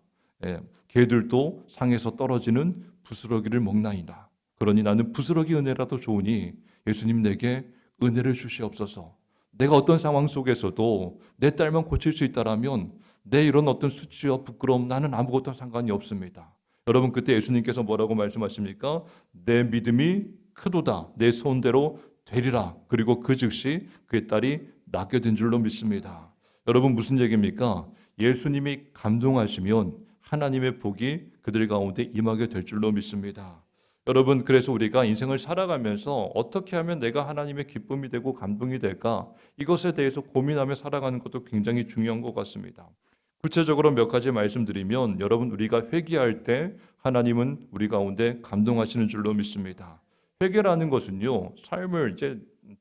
Speaker 1: 개들도 상에서 떨어지는 부스러기를 먹나이다. 그러니 나는 부스러기 은혜라도 좋으니 예수님 내게 은혜를 주시옵소서. 내가 어떤 상황 속에서도 내 딸만 고칠 수 있다라면 내 이런 어떤 수치와 부끄러움 나는 아무것도 상관이 없습니다. 여러분 그때 예수님께서 뭐라고 말씀하십니까? 내 믿음이 크도다. 내 소원대로 되리라. 그리고 그 즉시 그의 딸이 낫게 된 줄로 믿습니다. 여러분 무슨 얘기입니까? 예수님이 감동하시면 하나님의 복이 그들 가운데 임하게 될 줄로 믿습니다. 여러분 그래서 우리가 인생을 살아가면서 어떻게 하면 내가 하나님의 기쁨이 되고 감동이 될까? 이것에 대해서 고민하며 살아가는 것도 굉장히 중요한 것 같습니다. 구체적으로 몇 가지 말씀드리면 여러분 우리가 회개할 때 하나님은 우리 가운데 감동하시는 줄로 믿습니다. 회개라는 것은요 삶을 이제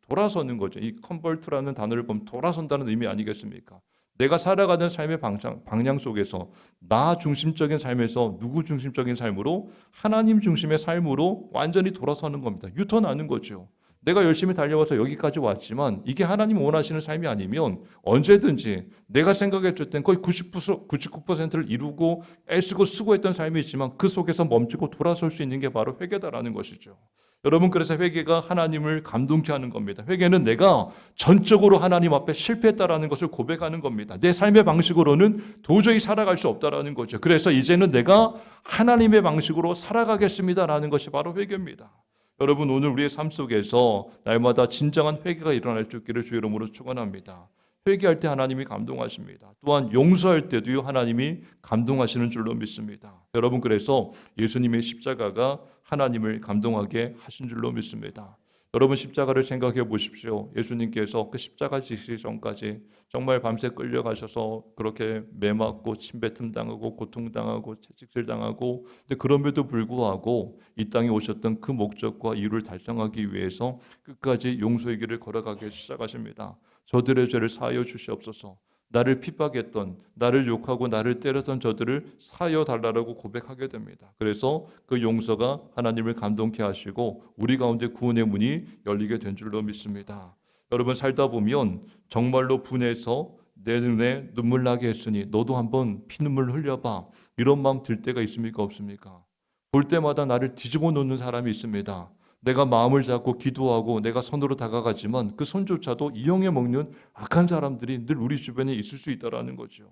Speaker 1: 돌아서는 거죠. 이 컨버트라는 단어를 보면 돌아선다는 의미 아니겠습니까? 내가 살아가는 삶의 방향 속에서 나 중심적인 삶에서 누구 중심적인 삶으로 하나님 중심의 삶으로 완전히 돌아서는 겁니다. 유턴하는 거죠. 내가 열심히 달려와서 여기까지 왔지만 이게 하나님 원하시는 삶이 아니면 언제든지 내가 생각했을 땐 거의 99%를 이루고 애쓰고 수고했던 삶이지만 그 속에서 멈추고 돌아설 수 있는 게 바로 회개다라는 것이죠. 여러분 그래서 회개가 하나님을 감동케 하는 겁니다. 회개는 내가 전적으로 하나님 앞에 실패했다라는 것을 고백하는 겁니다. 내 삶의 방식으로는 도저히 살아갈 수 없다라는 거죠. 그래서 이제는 내가 하나님의 방식으로 살아가겠습니다라는 것이 바로 회개입니다. 여러분 오늘 우리의 삶 속에서 날마다 진정한 회개가 일어날 수 있기를 주 이름으로 축원합니다. 회개할 때 하나님이 감동하십니다. 또한 용서할 때도요 하나님이 감동하시는 줄로 믿습니다. 여러분 그래서 예수님의 십자가가 하나님을 감동하게 하신 줄로 믿습니다. 여러분 십자가를 생각해 보십시오. 예수님께서 그 십자가 지시기 전까지 정말 밤새 끌려가셔서 그렇게 매맞고 침뱉음 당하고 고통당하고 채찍질 당하고 근데 그럼에도 불구하고 이 땅에 오셨던 그 목적과 이유를 달성하기 위해서 끝까지 용서의 길을 걸어가기 시작하십니다. 저들의 죄를 사하여 주시옵소서. 나를 핍박했던, 나를 욕하고 나를 때렸던 저들을 사하여 달라고 고백하게 됩니다. 그래서 그 용서가 하나님을 감동케 하시고 우리 가운데 구원의 문이 열리게 된 줄로 믿습니다. 여러분 살다 보면 정말로 분해서 내 눈에 눈물 나게 했으니 너도 한번 피눈물 흘려봐. 이런 마음 들 때가 있습니까? 없습니까? 볼 때마다 나를 뒤집어 놓는 사람이 있습니다. 내가 마음을 잡고 기도하고 내가 손으로 다가가지만 그 손조차도 이용해 먹는 악한 사람들이 늘 우리 주변에 있을 수 있다라는 거죠.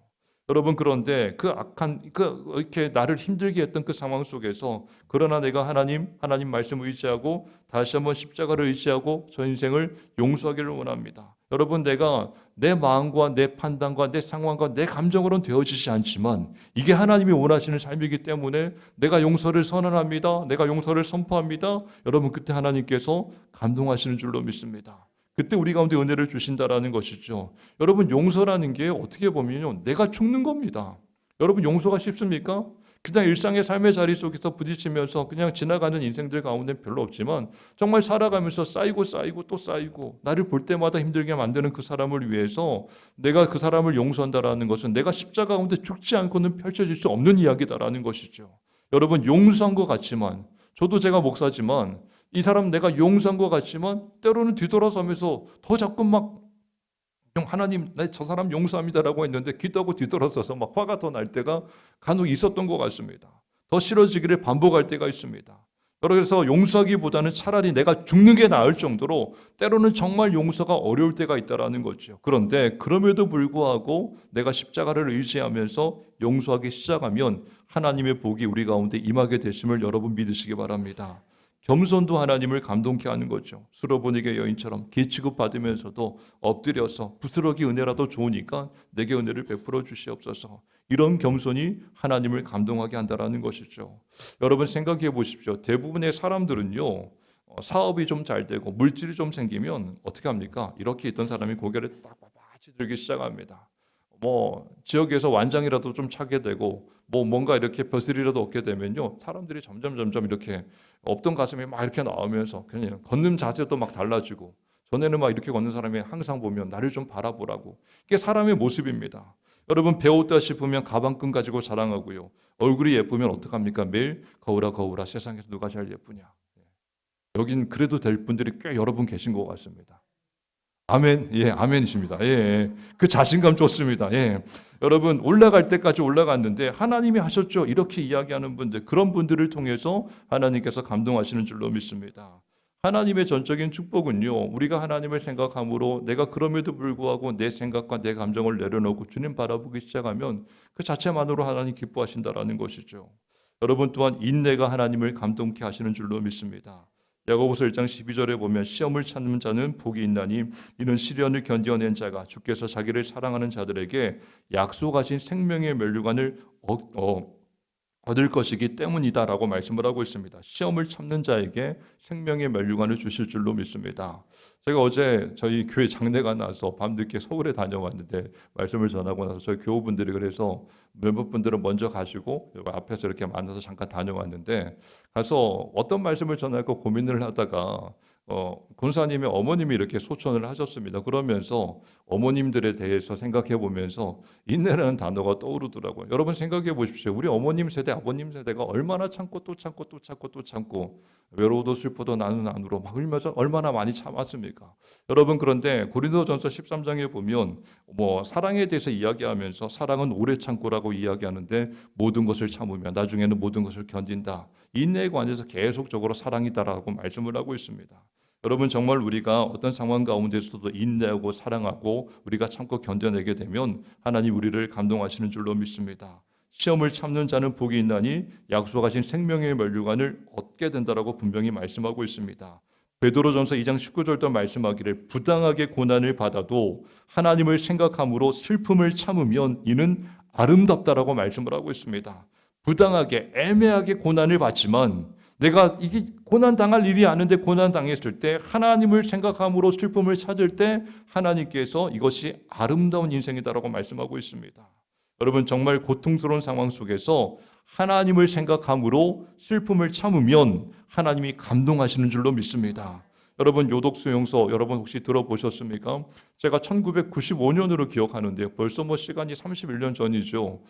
Speaker 1: 여러분 그런데 그 악한 이렇게 나를 힘들게 했던 그 상황 속에서 그러나 내가 하나님 말씀 의지하고 다시 한번 십자가를 의지하고 저 인생을 용서하기를 원합니다. 여러분 내가 내 마음과 내 판단과 내 상황과 내 감정으로는 되어지지 않지만 이게 하나님이 원하시는 삶이기 때문에 내가 용서를 선언합니다. 내가 용서를 선포합니다. 여러분 그때 하나님께서 감동하시는 줄로 믿습니다. 그때 우리 가운데 은혜를 주신다라는 것이죠. 여러분 용서라는 게 어떻게 보면요 내가 죽는 겁니다. 여러분 용서가 쉽습니까? 그냥 일상의 삶의 자리 속에서 부딪히면서 그냥 지나가는 인생들 가운데 별로 없지만 정말 살아가면서 쌓이고 또 쌓이고 나를 볼 때마다 힘들게 만드는 그 사람을 위해서 내가 그 사람을 용서한다라는 것은 내가 십자가 가운데 죽지 않고는 펼쳐질 수 없는 이야기다라는 것이죠. 여러분 용서한 것 같지만 저도 제가 목사지만 이 사람 내가 용서한 것 같지만 때로는 뒤돌아서면서 더 자꾸 막 하나님 저 사람 용서합니다라고 했는데 기도하고 뒤돌아서서 막 화가 더 날 때가 간혹 있었던 것 같습니다. 더 싫어지기를 반복할 때가 있습니다. 그래서 용서하기보다는 차라리 내가 죽는 게 나을 정도로 때로는 정말 용서가 어려울 때가 있다라는 거죠. 그런데 그럼에도 불구하고 내가 십자가를 의지하면서 용서하기 시작하면 하나님의 복이 우리 가운데 임하게 되심을 여러분 믿으시기 바랍니다. 겸손도 하나님을 감동케 하는 거죠. 수로보니게 여인처럼 기취급 받으면서도 엎드려서 부스러기 은혜라도 좋으니까 내게 은혜를 베풀어 주시옵소서. 이런 겸손이 하나님을 감동하게 한다라는 것이죠. 여러분 생각해 보십시오. 대부분의 사람들은요. 사업이 좀 잘 되고 물질이 좀 생기면 어떻게 합니까? 이렇게 있던 사람이 고개를 딱 빳빳이 들기 시작합니다. 지역에서 완장이라도 좀 차게 되고 뭔가 이렇게 벼슬이라도 얻게 되면요 사람들이 점점 이렇게 없던 가슴이 막 이렇게 나오면서 그냥 걷는 자세도 막 달라지고 전에는 막 이렇게 걷는 사람이 항상 보면 나를 좀 바라보라고. 이게 사람의 모습입니다. 여러분 배웠다 싶으면 가방끈 가지고 자랑하고요. 얼굴이 예쁘면 어떡합니까? 매일 거울아 거울아 세상에서 누가 제일 예쁘냐. 여긴 그래도 될 분들이 꽤 여러분 계신 것 같습니다. 아멘, 예, 아멘이십니다. 예, 예. 그 자신감 좋습니다. 예. 여러분, 올라갈 때까지 올라갔는데 하나님이 하셨죠. 이렇게 이야기하는 분들, 그런 분들을 통해서 하나님께서 감동하시는 줄로 믿습니다. 하나님의 전적인 축복은요, 우리가 하나님을 생각함으로 내가 그럼에도 불구하고 내 생각과 내 감정을 내려놓고 주님 바라보기 시작하면 그 자체만으로 하나님 기뻐하신다라는 것이죠. 여러분 또한 인내가 하나님을 감동케 하시는 줄로 믿습니다. 야고보서 1장 12절에 보면 시험을 참는 자는 복이 있나니 이는 시련을 견뎌낸 자가 주께서 자기를 사랑하는 자들에게 약속하신 생명의 면류관을 얻을 것이기 때문이다라고 말씀을 하고 있습니다. 시험을 참는 자에게 생명의 면류관을 주실 줄로 믿습니다. 제가 어제 저희 교회 장례가 나서 밤늦게 서울에 다녀왔는데 말씀을 전하고 나서 저희 교우분들이 그래서 몇몇 분들은 먼저 가시고 앞에서 이렇게 만나서 잠깐 다녀왔는데 가서 어떤 말씀을 전할까 고민을 하다가 권사님의 어머님이 이렇게 소천을 하셨습니다. 그러면서 어머님들에 대해서 생각해 보면서 인내라는 단어가 떠오르더라고요. 여러분 생각해 보십시오. 우리 어머님 세대, 아버님 세대가 얼마나 참고 또 참고 또 참고 또 참고 외로워도 슬퍼도 나는 안으로 막 울면서 얼마나 많이 참았습니까? 여러분 그런데 고린도전서 13장에 보면 사랑에 대해서 이야기하면서 사랑은 오래 참고라고 이야기하는데 모든 것을 참으면 나중에는 모든 것을 견딘다. 인내에 관해서 계속적으로 사랑이다라고 말씀을 하고 있습니다. 여러분 정말 우리가 어떤 상황 가운데서도 인내하고 사랑하고 우리가 참고 견뎌내게 되면 하나님 우리를 감동하시는 줄로 믿습니다. 시험을 참는 자는 복이 있나니 약속하신 생명의 면류관을 얻게 된다라고 분명히 말씀하고 있습니다. 베드로전서 2장 19절도 말씀하기를 부당하게 고난을 받아도 하나님을 생각함으로 슬픔을 참으면 이는 아름답다라고 말씀을 하고 있습니다. 부당하게 애매하게 고난을 받지만 내가 이게 고난 당할 일이 아닌데 고난 당했을 때 하나님을 생각함으로 슬픔을 찾을 때 하나님께서 이것이 아름다운 인생이다라고 말씀하고 있습니다. 여러분 정말 고통스러운 상황 속에서 하나님을 생각함으로 슬픔을 참으면 하나님이 감동하시는 줄로 믿습니다. 여러분 요독수용소 여러분 혹시 들어보셨습니까? 제가 1995년으로 기억하는데요. 벌써 시간이 31년 전이죠.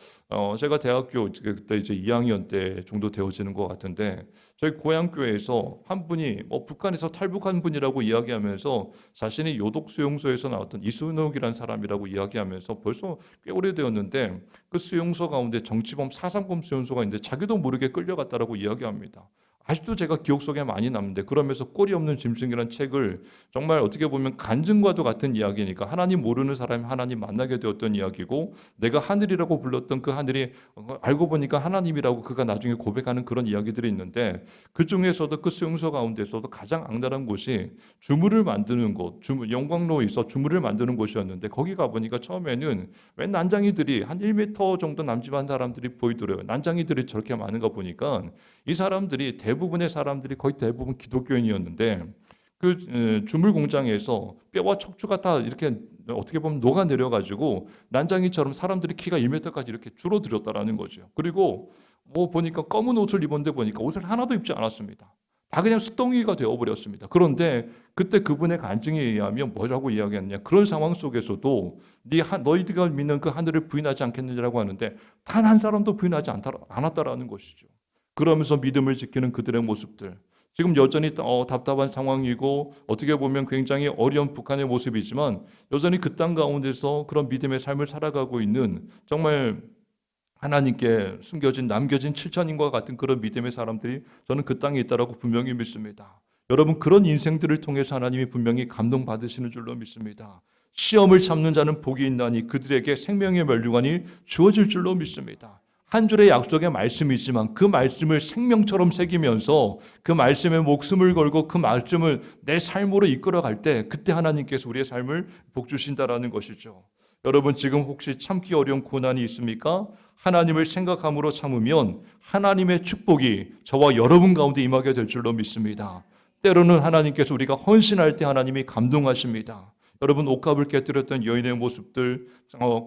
Speaker 1: 제가 대학교 그때 이제 2학년 때 정도 되어지는 것 같은데 저희 고향교회에서 한 분이 북한에서 탈북한 분이라고 이야기하면서 자신이 요독수용소에서 나왔던 이순옥이라는 사람이라고 이야기하면서 벌써 꽤 오래되었는데 그 수용소 가운데 정치범 4.3검 수용소가 있는데 자기도 모르게 끌려갔다라고 이야기합니다. 아직도 제가 기억 속에 많이 남는데 그러면서 꼬리 없는 짐승이라는 책을 정말 어떻게 보면 간증과도 같은 이야기니까 하나님 모르는 사람이 하나님 만나게 되었던 이야기고 내가 하늘이라고 불렀던 그 하늘이 알고 보니까 하나님이라고 그가 나중에 고백하는 그런 이야기들이 있는데 그 중에서도 그 수용소 가운데서도 가장 악랄한 곳이 주물을 만드는 곳, 영광로에 있어 주물을 만드는 곳이었는데 거기 가보니까 처음에는 웬 난장이들이 한 1m 정도 남짓한 사람들이 보이더래요. 난장이들이 저렇게 많은가 보니까 이 사람들이 대부분의 사람들이 거의 대부분 기독교인이었는데 그 주물 공장에서 뼈와 척추가 다 이렇게 어떻게 보면 녹아 내려가지고 난장이처럼 사람들이 키가 1m까지 이렇게 줄어들었다라는 거죠. 그리고 보니까 검은 옷을 입었는데 보니까 옷을 하나도 입지 않았습니다. 다 그냥 숫덩이가 되어버렸습니다. 그런데 그때 그분의 간증에 의하면 뭐라고 이야기했냐? 그런 상황 속에서도 너희들가 믿는 그 하늘을 부인하지 않겠느냐라고 하는데 단 한 사람도 부인하지 않았다라는 것이죠. 그러면서 믿음을 지키는 그들의 모습들. 지금 여전히 답답한 상황이고 어떻게 보면 굉장히 어려운 북한의 모습이지만 여전히 그 땅 가운데서 그런 믿음의 삶을 살아가고 있는 정말 하나님께 숨겨진 남겨진 7천인과 같은 그런 믿음의 사람들이 저는 그 땅에 있다라고 분명히 믿습니다. 여러분 그런 인생들을 통해서 하나님이 분명히 감동받으시는 줄로 믿습니다. 시험을 참는 자는 복이 있나니 그들에게 생명의 면류관이 주어질 줄로 믿습니다. 한 줄의 약속의 말씀이지만 그 말씀을 생명처럼 새기면서 그 말씀에 목숨을 걸고 그 말씀을 내 삶으로 이끌어갈 때 그때 하나님께서 우리의 삶을 복주신다라는 것이죠. 여러분 지금 혹시 참기 어려운 고난이 있습니까? 하나님을 생각함으로 참으면 하나님의 축복이 저와 여러분 가운데 임하게 될 줄로 믿습니다. 때로는 하나님께서 우리가 헌신할 때 하나님이 감동하십니다. 여러분 옷값을 깨뜨렸던 여인의 모습들,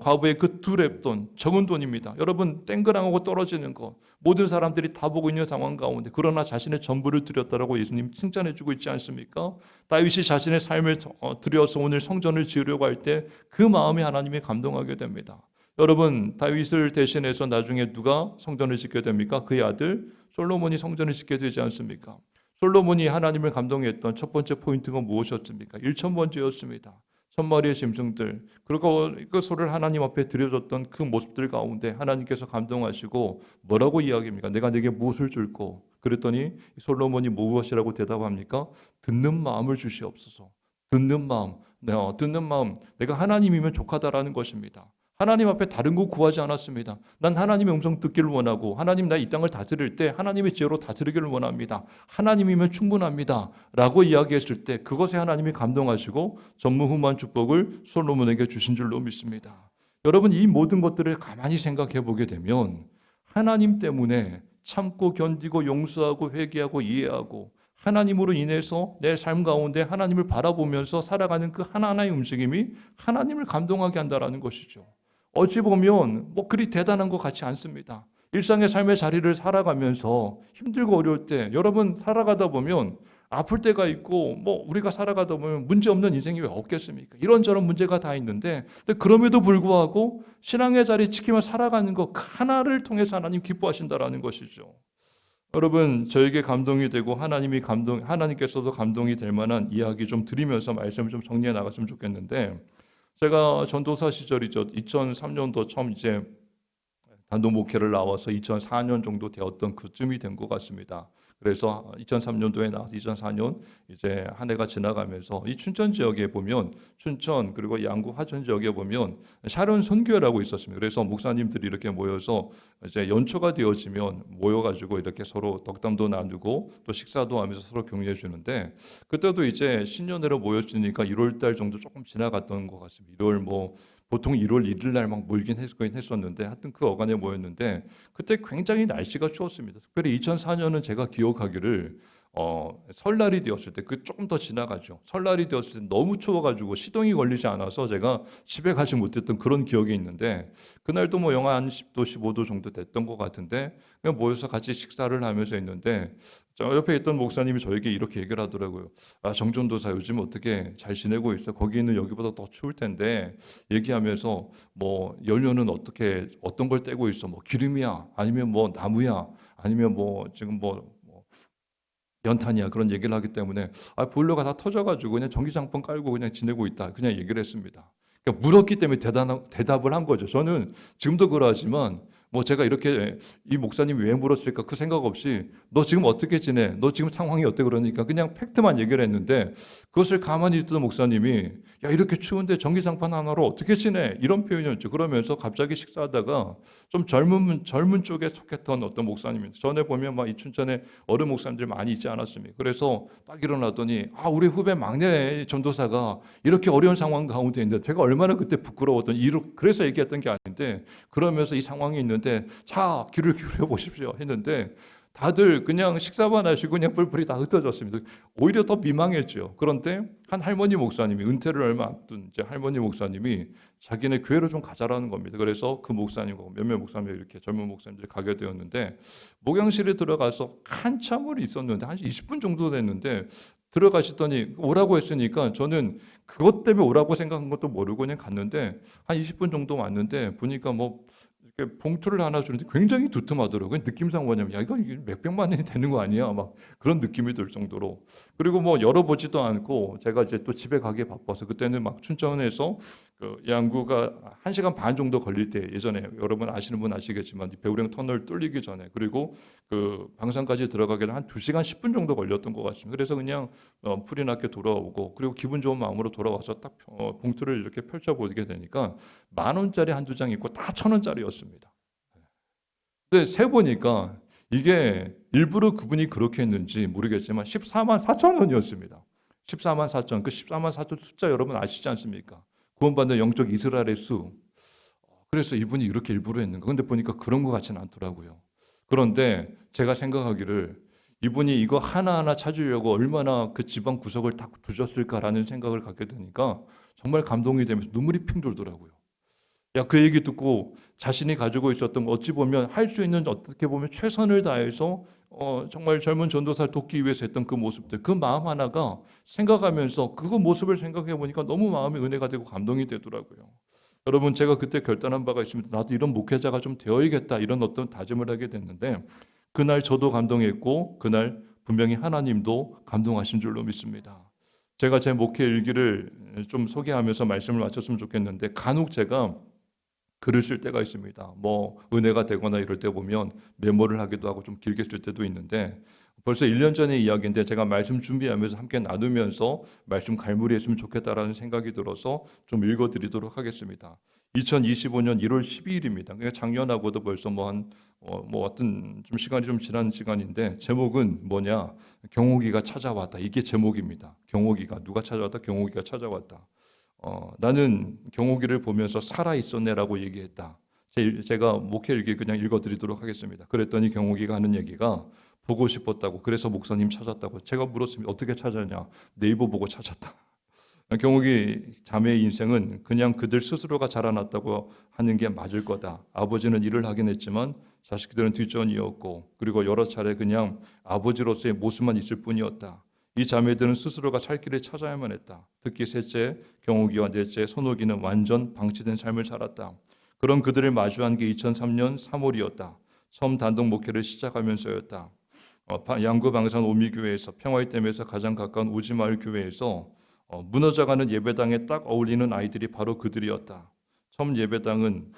Speaker 1: 과부의 그 두렵던 적은 돈입니다. 여러분 땡그랑하고 떨어지는 것, 모든 사람들이 다 보고 있는 상황 가운데 그러나 자신의 전부를 드렸다라고 예수님 칭찬해주고 있지 않습니까? 다윗이 자신의 삶을 드려서 오늘 성전을 지으려고 할 때 그 마음이 하나님이 감동하게 됩니다. 여러분 다윗을 대신해서 나중에 누가 성전을 짓게 됩니까? 그의 아들 솔로몬이 성전을 짓게 되지 않습니까? 솔로몬이 하나님을 감동했던 첫 번째 포인트가 무엇이었습니까? 1,000번째였습니다. 1,000마리의 짐승들, 그리고 그 소를 하나님 앞에 드려줬던 그 모습들 가운데 하나님께서 감동하시고 뭐라고 이야기합니까? 내가 네게 무엇을 줄고? 그랬더니 솔로몬이 무엇이라고 대답합니까? 듣는 마음을 주시옵소서. 듣는 마음, 듣는 마음. 내가 하나님이면 족하다라는 것입니다. 하나님 앞에 다른 거 구하지 않았습니다. 난 하나님의 음성 듣기를 원하고 하나님 나 이 땅을 다스릴 때 하나님의 지혜로 다스리기를 원합니다. 하나님이면 충분합니다. 라고 이야기했을 때 그것에 하나님이 감동하시고 전무후무한 축복을 솔로몬에게 주신 줄로 믿습니다. 여러분 이 모든 것들을 가만히 생각해 보게 되면 하나님 때문에 참고 견디고 용서하고 회개하고 이해하고 하나님으로 인해서 내 삶 가운데 하나님을 바라보면서 살아가는 그 하나하나의 움직임이 하나님을 감동하게 한다는 것이죠. 어찌 보면 그리 대단한 것 같지 않습니다. 일상의 삶의 자리를 살아가면서 힘들고 어려울 때 여러분 살아가다 보면 아플 때가 있고 우리가 살아가다 보면 문제 없는 인생이 왜 없겠습니까? 이런저런 문제가 다 있는데 그럼에도 불구하고 신앙의 자리 지키며 살아가는 것 하나를 통해서 하나님 기뻐하신다라는 것이죠. 여러분 저에게 감동이 되고 하나님께서도 감동이 될 만한 이야기 좀 드리면서 말씀을 좀 정리해 나갔으면 좋겠는데 제가 전도사 시절이죠. 2003년도 처음 이제 단독 목회를 나와서 2004년 정도 되었던 그쯤이 된 것 같습니다. 그래서 2003년도에 나와서 2004년 이제 한 해가 지나가면서 이 춘천 지역에 보면 춘천 그리고 양구 화천 지역에 보면 샤론 선교회라고 있었습니다. 그래서 목사님들이 이렇게 모여서 이제 연초가 되어지면 모여가지고 이렇게 서로 덕담도 나누고 또 식사도 하면서 서로 격려해 주는데 그때도 이제 신년회로 모였으니까 1월 달 정도 조금 지나갔던 것 같습니다. 1월 보통 1월 1일 날 막 모이긴 했었는데 하여튼 그 어간에 모였는데 그때 굉장히 날씨가 추웠습니다. 특별히 2004년은 제가 기억하기를 설날이 되었을 때 그 조금 더 지나가죠. 설날이 되었을 때 너무 추워가지고 시동이 걸리지 않아서 제가 집에 가지 못했던 그런 기억이 있는데 그날도 영하 한 10도 15도 정도 됐던 것 같은데 그냥 모여서 같이 식사를 하면서 있는데 저 옆에 있던 목사님이 저에게 이렇게 얘기를 하더라고요. 정전도사 요즘 어떻게 잘 지내고 있어? 거기는 여기보다 더 추울 텐데 얘기하면서 연료는 어떤 걸 떼고 있어? 기름이야? 아니면 나무야? 아니면 지금 연탄이야? 그런 얘기를 하기 때문에 보일러가 다 터져가지고 그냥 전기장판 깔고 그냥 지내고 있다. 그냥 얘기를 했습니다. 그러니까 물었기 때문에 대답을 한 거죠. 저는 지금도 그러하지만 제가 이렇게 이 목사님이 왜 물었을까 그 생각 없이 너 지금 어떻게 지내? 너 지금 상황이 어때? 그러니까 그냥 팩트만 얘기를 했는데 그것을 가만히 있던 목사님이 야 이렇게 추운데 전기장판 하나로 어떻게 지내? 이런 표현이었죠. 그러면서 갑자기 식사하다가 좀 젊은 쪽에 속했던 어떤 목사님입니다. 전에 보면 이 춘천에 어른 목사님들 많이 있지 않았습니까? 그래서 딱 일어나더니 우리 후배 막내 전도사가 이렇게 어려운 상황 가운데 있는데 제가 얼마나 그때 부끄러웠던 그래서 얘기했던 게 아닌데 그러면서 이 상황이 있는데 자 귀를 기울여 보십시오 했는데 다들 그냥 식사만 하시고 그냥 뿔뿔이 다 흩어졌습니다. 오히려 더 민망했죠. 그런데 한 할머니 목사님이 은퇴를 얼마 앞둔 이제 할머니 목사님이 자기네 교회로 좀 가자라는 겁니다. 그래서 그 목사님하고 몇몇 목사님들 이렇게 젊은 목사님들이 가게 되었는데 목양실에 들어가서 한참을 있었는데 한 20분 정도 됐는데 들어가시더니 오라고 했으니까 저는 그것 때문에 오라고 생각한 것도 모르고 그냥 갔는데 한 20분 정도 왔는데 보니까 이렇게 봉투를 하나 주는데 굉장히 두툼하더라고요. 느낌상 뭐냐면 이거 몇백만 원이 되는 거 아니야? 막 그런 느낌이 들 정도로. 그리고 열어보지도 않고 제가 이제 또 집에 가기 바빠서 그때는 막 춘천에서 그 양구가 1시간 반 정도 걸릴 때 예전에 여러분 아시는 분 아시겠지만 배우령 터널 뚫리기 전에 그리고 그 방산까지 들어가기는 한 2시간 10분 정도 걸렸던 것 같습니다. 그래서 그냥 풀이 났게 돌아오고 그리고 기분 좋은 마음으로 돌아와서 딱 봉투를 이렇게 펼쳐보게 되니까 10,000원짜리 한두 장 있고 다 1,000원짜리였습니다. 근데 세보니까 이게 일부러 그분이 그렇게 했는지 모르겠지만 14만 4천 원이었습니다. 14만 4천. 그 14만 4천 숫자 여러분 아시지 않습니까? 구원받는 영적 이스라엘의 수. 그래서 이분이 이렇게 일부러 했는가. 근데 보니까 그런 것 같지는 않더라고요. 그런데 제가 생각하기를 이분이 이거 하나하나 찾으려고 얼마나 그 집안 구석을 다 두셨을까라는 생각을 갖게 되니까 정말 감동이 되면서 눈물이 핑 돌더라고요. 야, 그 얘기 듣고 자신이 가지고 있었던 거 어찌 보면 할 수 있는 어떻게 보면 최선을 다해서 정말 젊은 전도사를 돕기 위해서 했던 그 모습들, 그 마음 하나가 생각하면서 그 모습을 생각해 보니까 너무 마음이 은혜가 되고 감동이 되더라고요. 여러분, 제가 그때 결단한 바가 있습니다. 나도 이런 목회자가 좀 되어야겠다, 이런 어떤 다짐을 하게 됐는데 그날 저도 감동했고 그날 분명히 하나님도 감동하신 줄로 믿습니다. 제가 제 목회 일기를 좀 소개하면서 말씀을 마쳤으면 좋겠는데 간혹 제가 글을 쓸 때가 있습니다. 뭐 은혜가 되거나 이럴 때 보면 메모를 하기도 하고 좀 길게 쓸 때도 있는데 벌써 1년 전의 이야기인데 제가 말씀 준비하면서 함께 나누면서 말씀 갈무리했으면 좋겠다라는 생각이 들어서 좀 읽어드리도록 하겠습니다. 2025년 1월 12일입니다. 그러니까 작년하고도 벌써 뭐 어떤 좀 시간이 좀 지난 시간인데 제목은 뭐냐? 경호기가 찾아왔다. 이게 제목입니다. 경호기가 누가 찾아왔다? 경호기가 찾아왔다. 나는 경호기를 보면서 살아 있었네라고 얘기했다. 제가 목회 일기 그냥 읽어드리도록 하겠습니다. 그랬더니 경호기가 하는 얘기가 보고 싶었다고. 그래서 목사님 찾았다고. 제가 물었습니다. 어떻게 찾았냐? 네이버 보고 찾았다. 경욱이 자매의 인생은 그냥 그들 스스로가 자라났다고 하는 게 맞을 거다. 아버지는 일을 하긴 했지만 자식들은 뒷전이었고 그리고 여러 차례 그냥 아버지로서의 모습만 있을 뿐이었다. 이 자매들은 스스로가 살 길을 찾아야만 했다. 특히 셋째 경욱이와 넷째 손옥이는 완전 방치된 삶을 살았다. 그런 그들을 마주한 게 2003년 3월이었다. 처음 단독 목회를 시작하면서였다. 양구 방산 오미교회에서 평화의댐에서 가장 가까운 오지마을 교회에서 무너져가는 예배당에 딱 어울리는 아이들이 바로 그들이었다. 처음 예배당은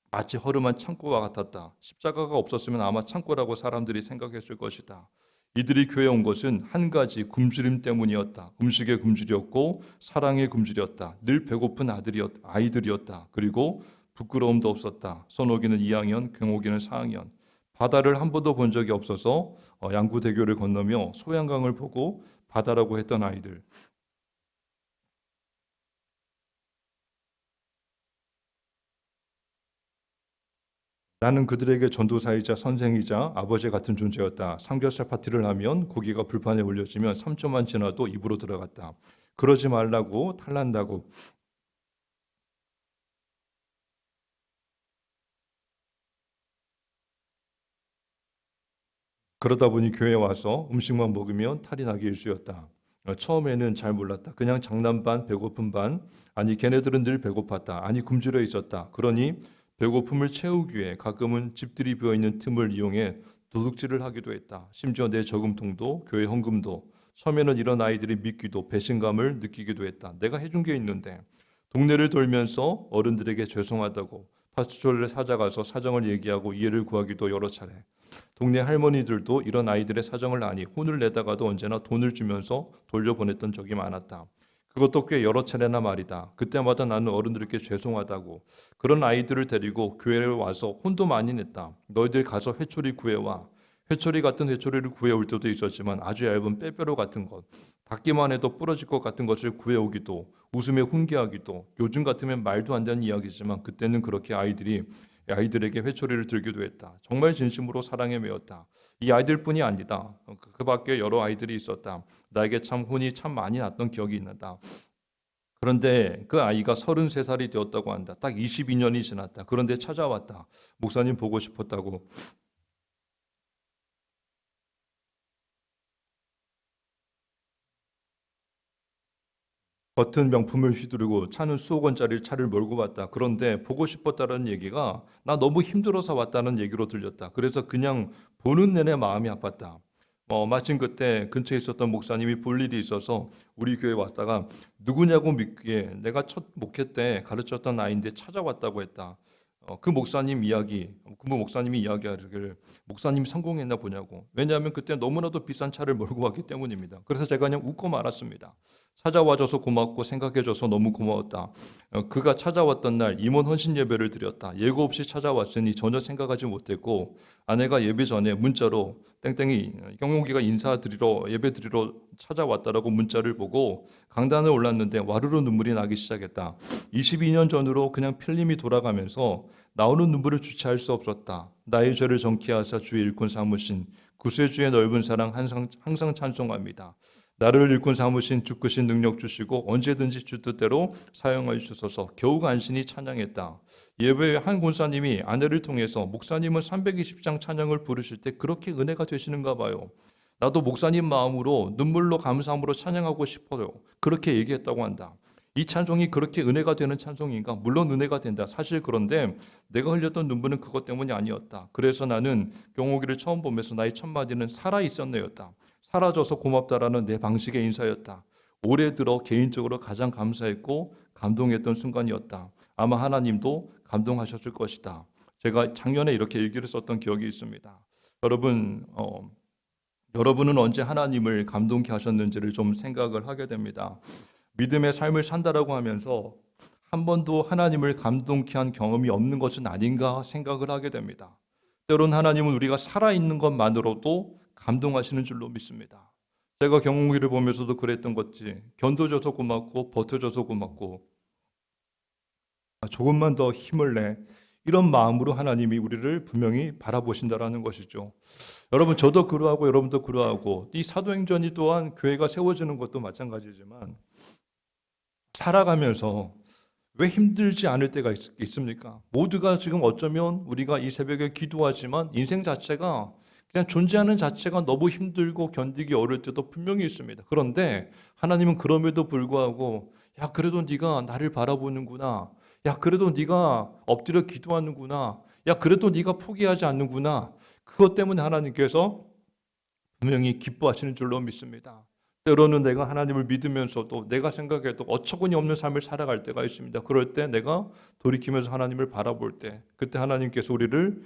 Speaker 1: 마치 허름한 창고와 같았다. 십자가가 없었으면 아마 창고라고 사람들이 생각했을 것이다. 이들이 교회에 온 것은 한 가지 굶주림 때문이었다. 음식의 굶주렸고 사랑의 굶주렸다. 늘 배고픈 아이들이었다. 그리고 부끄러움도 없었다. 선옥이는 2학년, 경옥이는 4학년. 바다를 한 번도 본 적이 없어서 양구대교를 건너며 소양강을 보고 바다라고 했던 아이들. 나는 그들에게 전도사이자 선생이자 아버지 같은 존재였다. 삼겹살 파티를 하면 고기가 불판에 올려지면 3초만 지나도 입으로 들어갔다. 그러지 말라고 탈난다고. 그러다 보니 교회에 와서 음식만 먹으면 탈이 나기 일쑤였다. 처음에는 잘 몰랐다. 그냥 장난 반, 배고픔 반. 아니 걔네들은 늘 배고팠다. 아니 굶주려 있었다. 그러니 배고픔을 채우기 위해 가끔은 집들이 비어있는 틈을 이용해 도둑질을 하기도 했다. 심지어 내 저금통도 교회 헌금도. 처음에는 이런 아이들이 믿기도 배신감을 느끼기도 했다. 내가 해준 게 있는데 동네를 돌면서 어른들에게 죄송하다고 파스토를 찾아가서 사정을 얘기하고 이해를 구하기도 여러 차례. 동네 할머니들도 이런 아이들의 사정을 아니 혼을 내다가도 언제나 돈을 주면서 돌려보냈던 적이 많았다. 그것도 꽤 여러 차례나 말이다. 그때마다 나는 어른들께 죄송하다고. 그런 아이들을 데리고 교회를 와서 혼도 많이 냈다. 너희들 가서 회초리 구해와. 회초리 같은 회초리를 구해올 때도 있었지만 아주 얇은 빼빼로 같은 것, 닿기만 해도 부러질 것 같은 것을 구해오기도, 웃으며 훈계하기도, 요즘 같으면 말도 안 되는 이야기지만 그때는 그렇게 아이들에게 회초리를 들기도 했다. 정말 진심으로 사랑에 매였다. 이 아이들뿐이 아니다. 그 밖에 여러 아이들이 있었다. 나에게 참 혼이 참 많이 났던 기억이 있는다. 그런데 그 아이가 33살이 되었다고 한다. 딱 22년이 지났다. 그런데 찾아왔다. 목사님 보고 싶었다고. 겉은 명품을 휘두르고 차는 수억 원짜리 차를 몰고 왔다. 그런데 보고 싶었다는 얘기가 나 너무 힘들어서 왔다는 얘기로 들렸다. 그래서 그냥 보는 내내 마음이 아팠다. 마침 그때 근처에 있었던 목사님이 볼 일이 있어서 우리 교회 왔다가 누구냐고 묻기에 내가 첫 목회 때 가르쳤던 아이인데 찾아왔다고 했다. 그 목사님이 이야기하기를 목사님이 성공했나 보냐고. 왜냐하면 그때 너무나도 비싼 차를 몰고 왔기 때문입니다. 그래서 제가 그냥 웃고 말았습니다. 찾아와줘서 고맙고 생각해줘서 너무 고마웠다. 그가 찾아왔던 날 임원 헌신 예배를 드렸다. 예고 없이 찾아왔으니 전혀 생각하지 못했고 아내가 예배 전에 문자로 땡땡이 경용기가 인사드리러 예배드리러 찾아왔다라고 문자를 보고 강단을 올랐는데 와르르 눈물이 나기 시작했다. 22년 전으로 그냥 필름이 돌아가면서 나오는 눈물을 주체할 수 없었다. 나의 죄를 정케하사 주의 일꾼 삼으신 구세주의 넓은 사랑 항상 찬송합니다. 나를 일꾼 삼으신 주 크신 능력 주시고 언제든지 주 뜻대로 사용하여 주소서. 겨우 간신히 찬양했다. 예배의 한 권사님이 아내를 통해서 목사님은 320장 찬양을 부르실 때 그렇게 은혜가 되시는가 봐요. 나도 목사님 마음으로 눈물로 감사함으로 찬양하고 싶어요. 그렇게 얘기했다고 한다. 이 찬송이 그렇게 은혜가 되는 찬송인가? 물론 은혜가 된다. 사실 그런데 내가 흘렸던 눈물은 그것 때문이 아니었다. 그래서 나는 경호기를 처음 보면서 나의 첫 마디는 살아 있었네였다. 사라져서 고맙다라는 내 방식의 인사였다. 올해 들어 개인적으로 가장 감사했고 감동했던 순간이었다. 아마 하나님도 감동하셨을 것이다. 제가 작년에 이렇게 일기를 썼던 기억이 있습니다. 여러분은 언제 하나님을 감동케 하셨는지를 좀 생각을 하게 됩니다. 믿음의 삶을 산다라고 하면서 한 번도 하나님을 감동케 한 경험이 없는 것은 아닌가 생각을 하게 됩니다. 때론 하나님은 우리가 살아있는 것만으로도 감동하시는 줄로 믿습니다. 제가 경홍기를 보면서도 그랬던 거지. 견뎌줘서 고맙고 버텨줘서 고맙고 조금만 더 힘을 내. 이런 마음으로 하나님이 우리를 분명히 바라보신다라는 것이죠. 여러분 저도 그러하고 여러분도 그러하고 이 사도행전이 또한 교회가 세워지는 것도 마찬가지지만 살아가면서 왜 힘들지 않을 때가 있습니까? 모두가 지금 어쩌면 우리가 이 새벽에 기도하지만 인생 자체가 그냥 존재하는 자체가 너무 힘들고 견디기 어려울 때도 분명히 있습니다. 그런데 하나님은 그럼에도 불구하고 야 그래도 네가 나를 바라보는구나. 야 그래도 네가 엎드려 기도하는구나. 야 그래도 네가 포기하지 않는구나. 그것 때문에 하나님께서 분명히 기뻐하시는 줄로 믿습니다. 때로는 내가 하나님을 믿으면서도 내가 생각해도 어처구니 없는 삶을 살아갈 때가 있습니다. 그럴 때 내가 돌이키면서 하나님을 바라볼 때 그때 하나님께서 우리를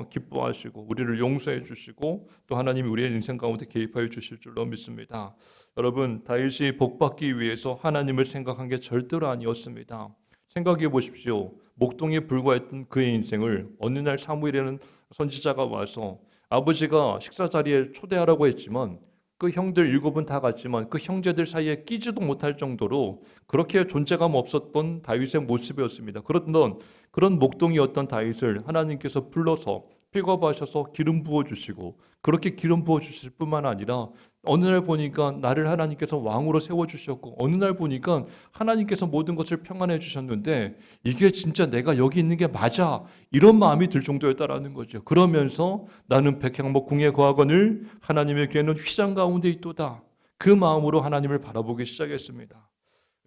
Speaker 1: 기뻐하시고 우리를 용서해 주시고 또 하나님이 우리의 인생 가운데 개입하여 주실 줄로 믿습니다. 여러분 다윗이 복받기 위해서 하나님을 생각한 게 절대로 아니었습니다. 생각해 보십시오. 목동에 불과했던 그의 인생을 어느 날 사무엘이라는 선지자가 와서 아버지가 식사 자리에 초대하라고 했지만 그 형들 7은 다 갔지만 그 형제들 사이에 끼지도 못할 정도로 그렇게 존재감 없었던 다윗의 모습이었습니다. 그런 목동이었던 다윗을 하나님께서 불러서 픽업하셔서 기름 부어주시고 그렇게 기름 부어주실 뿐만 아니라 어느 날 보니까 나를 하나님께서 왕으로 세워주셨고 어느 날 보니까 하나님께서 모든 것을 평안해 주셨는데 이게 진짜 내가 여기 있는 게 맞아 이런 마음이 들 정도였다라는 거죠. 그러면서 나는 백향목 궁에 거하거늘 하나님의 귀에는 휘장 가운데 있도다. 그 마음으로 하나님을 바라보기 시작했습니다.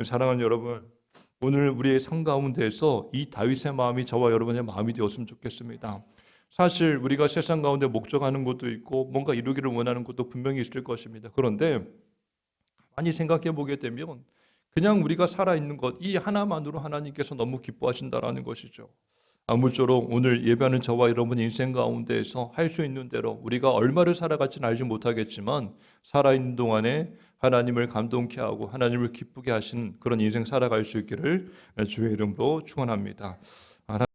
Speaker 1: 사랑하는 여러분, 오늘 우리의 삶 가운데에서 이 다윗의 마음이 저와 여러분의 마음이 되었으면 좋겠습니다. 사실 우리가 세상 가운데 목적하는 것도 있고 뭔가 이루기를 원하는 것도 분명히 있을 것입니다. 그런데 많이 생각해 보게 되면 그냥 우리가 살아있는 것 이 하나만으로 하나님께서 너무 기뻐하신다라는 것이죠. 아무쪼록 오늘 예배하는 저와 여러분의 인생 가운데에서 할 수 있는 대로 우리가 얼마를 살아갈지는 알지 못하겠지만 살아있는 동안에 하나님을 감동케 하고 하나님을 기쁘게 하시는 그런 인생 살아갈 수 있기를 주의 이름으로 축원합니다.